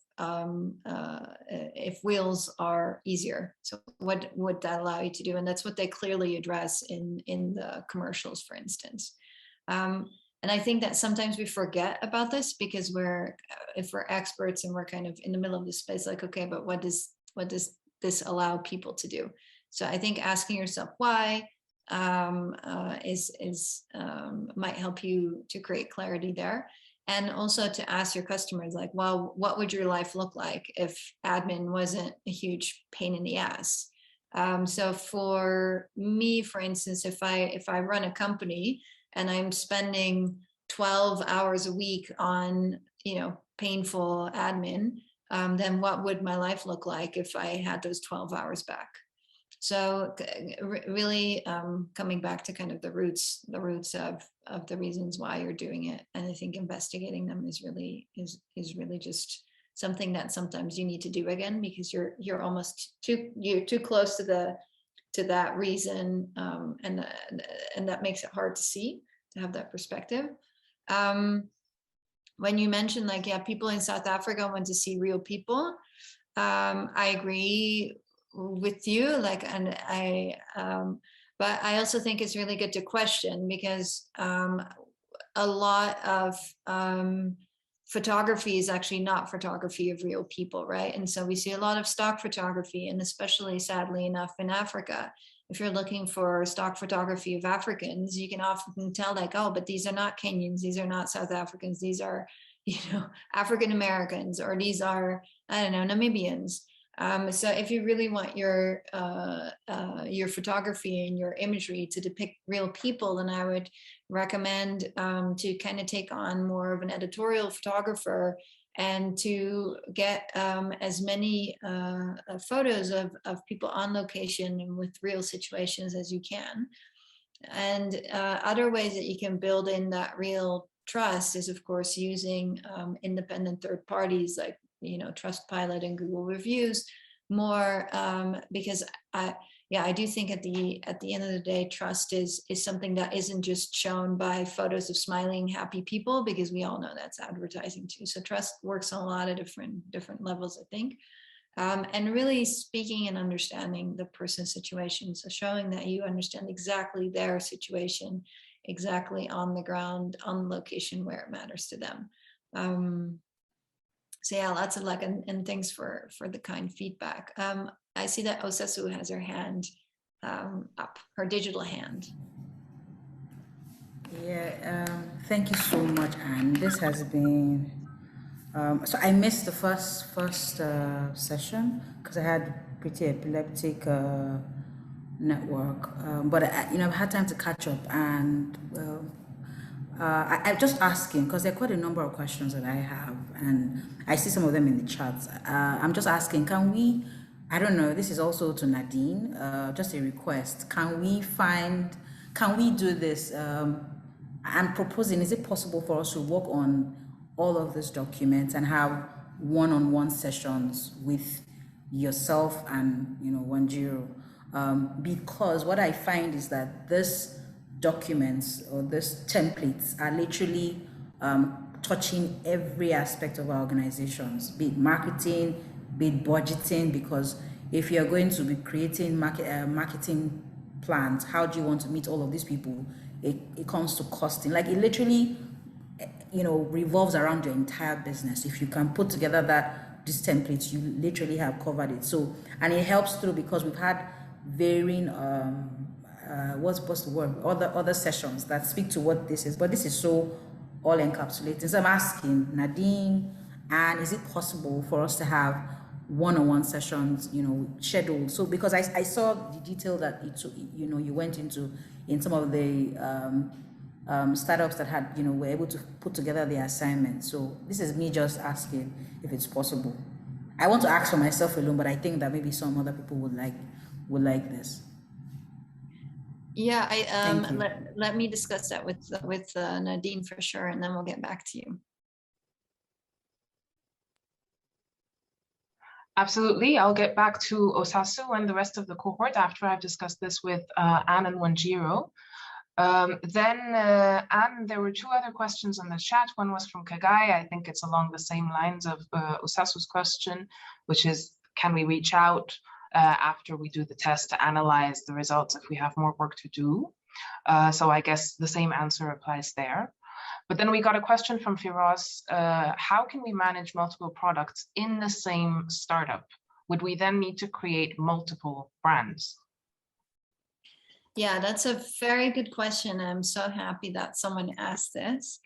wheels are easier? So what would that allow you to do? And that's what they clearly address in the commercials, for instance. And I think that sometimes we forget about this because if we're experts and we're kind of in the middle of the space, like, okay, but what does this allow people to do? So I think asking yourself why might help you to create clarity there. And also to ask your customers, like, well, what would your life look like if admin wasn't a huge pain in the ass? So for me, for instance, if I run a company and I'm spending 12 hours a week on, you know, painful admin, then what would my life look like if I had those 12 hours back? So really coming back to kind of the roots of the reasons why you're doing it. And I think investigating them is really just something that sometimes you need to do again, because you're almost too close to that reason, and that makes it hard to see, to have that perspective. When you mentioned, like, yeah, people in South Africa want to see real people, I agree with you, like, and but I also think it's really good to question, because a lot of photography is actually not photography of real people, right? And so we see a lot of stock photography, and especially, sadly enough, in Africa, if you're looking for stock photography of Africans, you can often tell, like, oh, but these are not Kenyans, these are not South Africans, these are, you know, African Americans, or these are, I don't know, Namibians. So if you really want your photography and your imagery to depict real people, then I would recommend to kind of take on more of an editorial photographer, and to get as many photos of people on location and with real situations as you can. And other ways that you can build in that real trust is, of course, using independent third parties like, you know, Trustpilot and Google reviews more, because yeah, I do think at the end of the day, trust is something that isn't just shown by photos of smiling, happy people, because we all know that's advertising too. So trust works on a lot of different levels, I think. And really speaking and understanding the person's situation. So showing that you understand exactly their situation, exactly on the ground, on location where it matters to them. So yeah, lots of luck, and thanks for the kind feedback. I see that Osasu has her hand up, her digital hand. Yeah, thank you so much, Anne. This has been, so I missed the first session because I had pretty epileptic network, but I've had time to catch up, and I'm just asking because there are quite a number of questions that I have, and I see some of them in the chat. I'm just asking, can we, I don't know, this is also to Nadine, just a request. Can we do this? I'm proposing, is it possible for us to work on all of these documents and have one-on-one sessions with yourself and, Wanjiro? Because what I find is that this documents or these templates are literally touching every aspect of our organizations, be it marketing, be it budgeting, because if you're going to be creating marketing plans, how do you want to meet all of these people? It comes to costing. Like it literally, revolves around your entire business. If you can put together these templates, you literally have covered it. So, and it helps through because we've had varying what's the word, other sessions that speak to what this is, but this is so all encapsulated. So I'm asking Nadine, and is it possible for us to have one-on-one sessions, scheduled? So because I saw the detail that you went into in some of the startups that had, were able to put together the assignment. So this is me just asking if it's possible. I want to ask for myself alone, but I think that maybe some other people would like this. Yeah, let me discuss that with Nadine for sure, and then we'll get back to you. Absolutely. I'll get back to Osasu and the rest of the cohort after I've discussed this with Anne and Wanjiro. Then, Anne, there were two other questions in the chat. One was from Kagai. I think it's along the same lines of Osasu's question, which is, can we reach out after we do the test to analyze the results if we have more work to do? So I guess the same answer applies there. But then we got a question from Firoz. How can we manage multiple products in the same startup? Would we then need to create multiple brands? Yeah, that's a very good question. I'm so happy that someone asked this.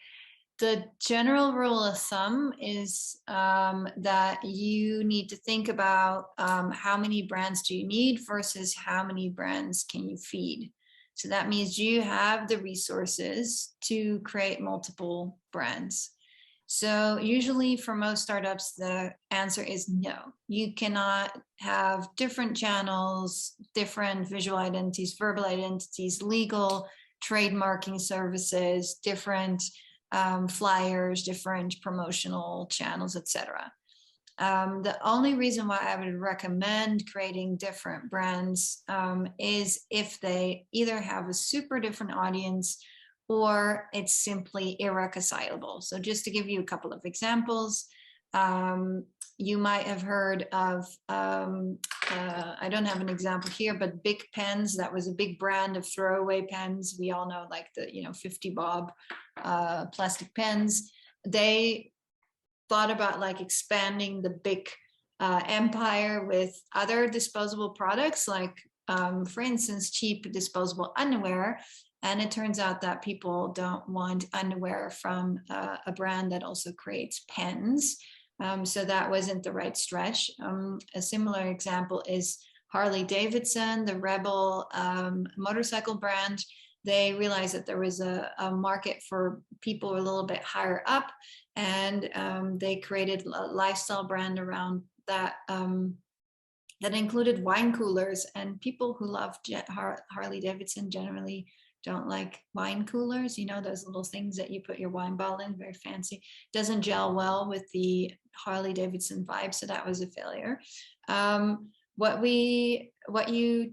The general rule of thumb is that you need to think about how many brands do you need versus how many brands can you feed. So that means you have the resources to create multiple brands. So usually for most startups, the answer is no. You cannot have different channels, different visual identities, verbal identities, legal, trademarking services, different flyers, different promotional channels, etc. The only reason why I would recommend creating different brands is if they either have a super different audience or it's simply irreconcilable. So just to give you a couple of examples, you might have heard of, I don't have an example here, but Big Pens. That was a big brand of throwaway pens. We all know, like the 50 bob plastic pens. They thought about like expanding the big empire with other disposable products, like for instance, cheap disposable underwear. And it turns out that people don't want underwear from a brand that also creates pens. So that wasn't the right stretch. A similar example is Harley Davidson, the Rebel motorcycle brand. They realized that there was a market for people a little bit higher up, and they created a lifestyle brand around that that included wine coolers. And people who love Harley Davidson generally don't like wine coolers, those little things that you put your wine bottle in, very fancy. Doesn't gel well with the Harley Davidson vibe, so that was a failure. What you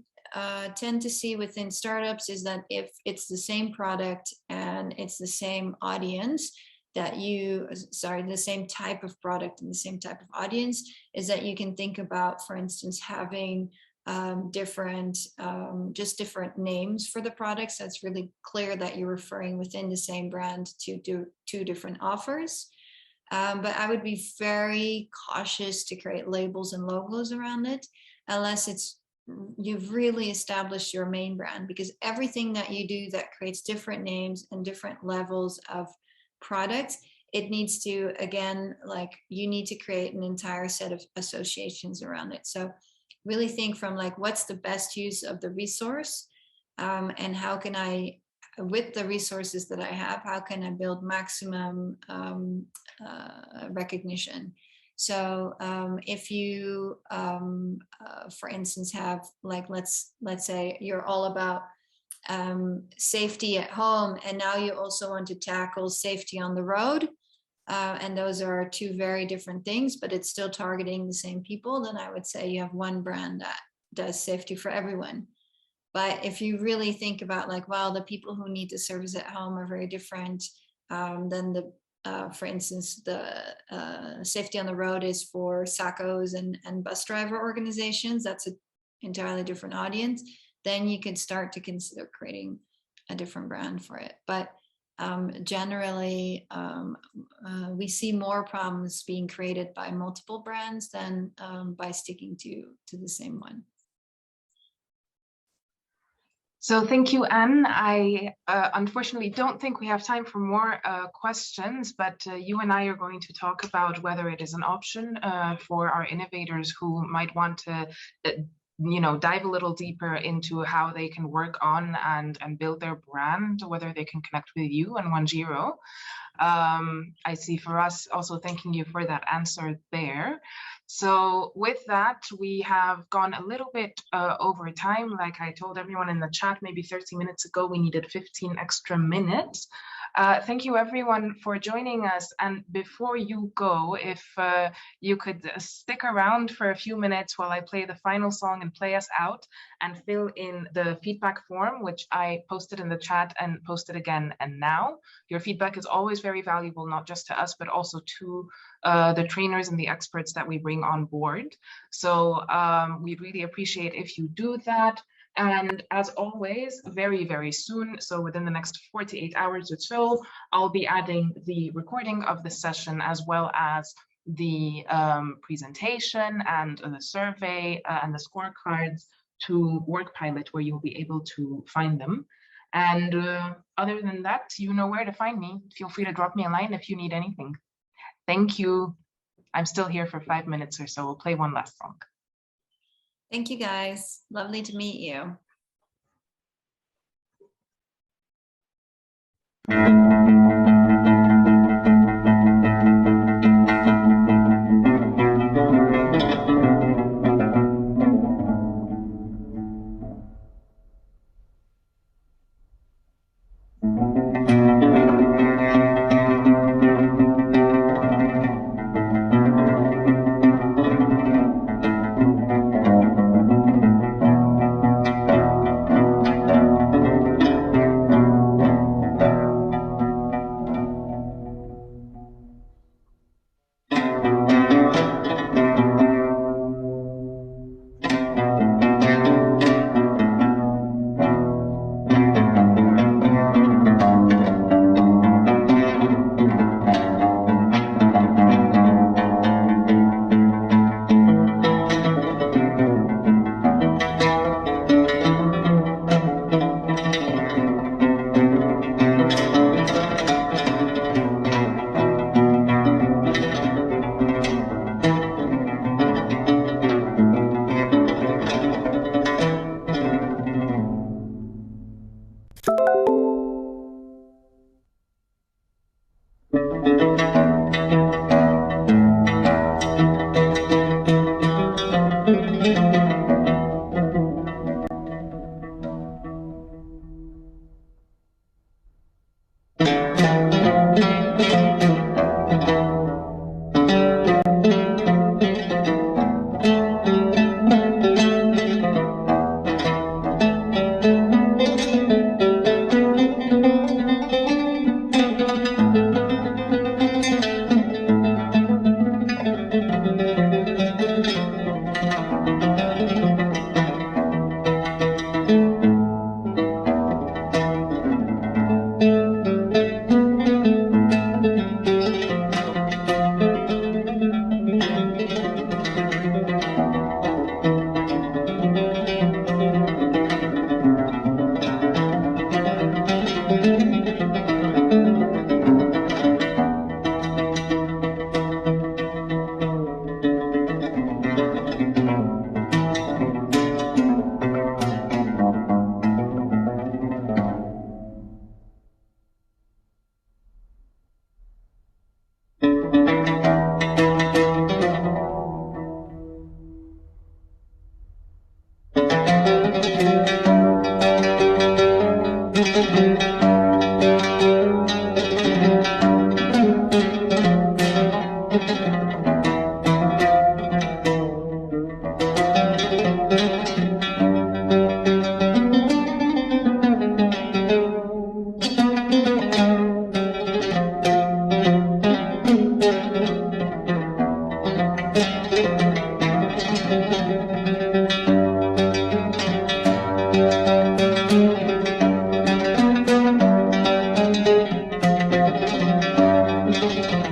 tend to see within startups is that if it's the same product and it's the same audience, the same type of product and the same type of audience, is that you can think about, for instance, having different names for the products. So it's really clear that you're referring within the same brand to do two different offers. But I would be very cautious to create labels and logos around it, unless you've really established your main brand, because everything that you do that creates different names and different levels of products, it needs to, again, like, you need to create an entire set of associations around it. So really think from like, what's the best use of the resource, and how can I, with the resources that I have, how can I build maximum recognition? So if you, for instance, have like, let's say you're all about safety at home, and now you also want to tackle safety on the road, and those are two very different things, but it's still targeting the same people, then I would say you have one brand that does safety for everyone. But if you really think about like, well, the people who need the service at home are very different, then for instance, the safety on the road is for SACOs and bus driver organizations. That's an entirely different audience. Then you could start to consider creating a different brand for it. But generally, we see more problems being created by multiple brands than by sticking to the same one. So thank you, Anne. I unfortunately don't think we have time for more questions, but you and I are going to talk about whether it is an option for our innovators who might want to dive a little deeper into how they can work on and build their brand, whether they can connect with you and 1Giro. I see for us also thanking you for that answer there. So with that, we have gone a little bit over time. Like I told everyone in the chat, maybe 30 minutes ago, we needed 15 extra minutes. Thank you everyone for joining us. And before you go, if you could stick around for a few minutes while I play the final song and play us out and fill in the feedback form, which I posted in the chat and posted again and now. Your feedback is always very valuable, not just to us, but also to the trainers and the experts that we bring on board. So we'd really appreciate if you do that. And as always, very, very soon, so within the next 48 hours or so, I'll be adding the recording of the session as well as the presentation and the survey and the scorecards to WorkPilot, where you'll be able to find them. And other than that, you know where to find me. Feel free to drop me a line if you need anything. Thank you. I'm still here for 5 minutes or so. We'll play one last song. Thank you, guys. Lovely to meet you. you.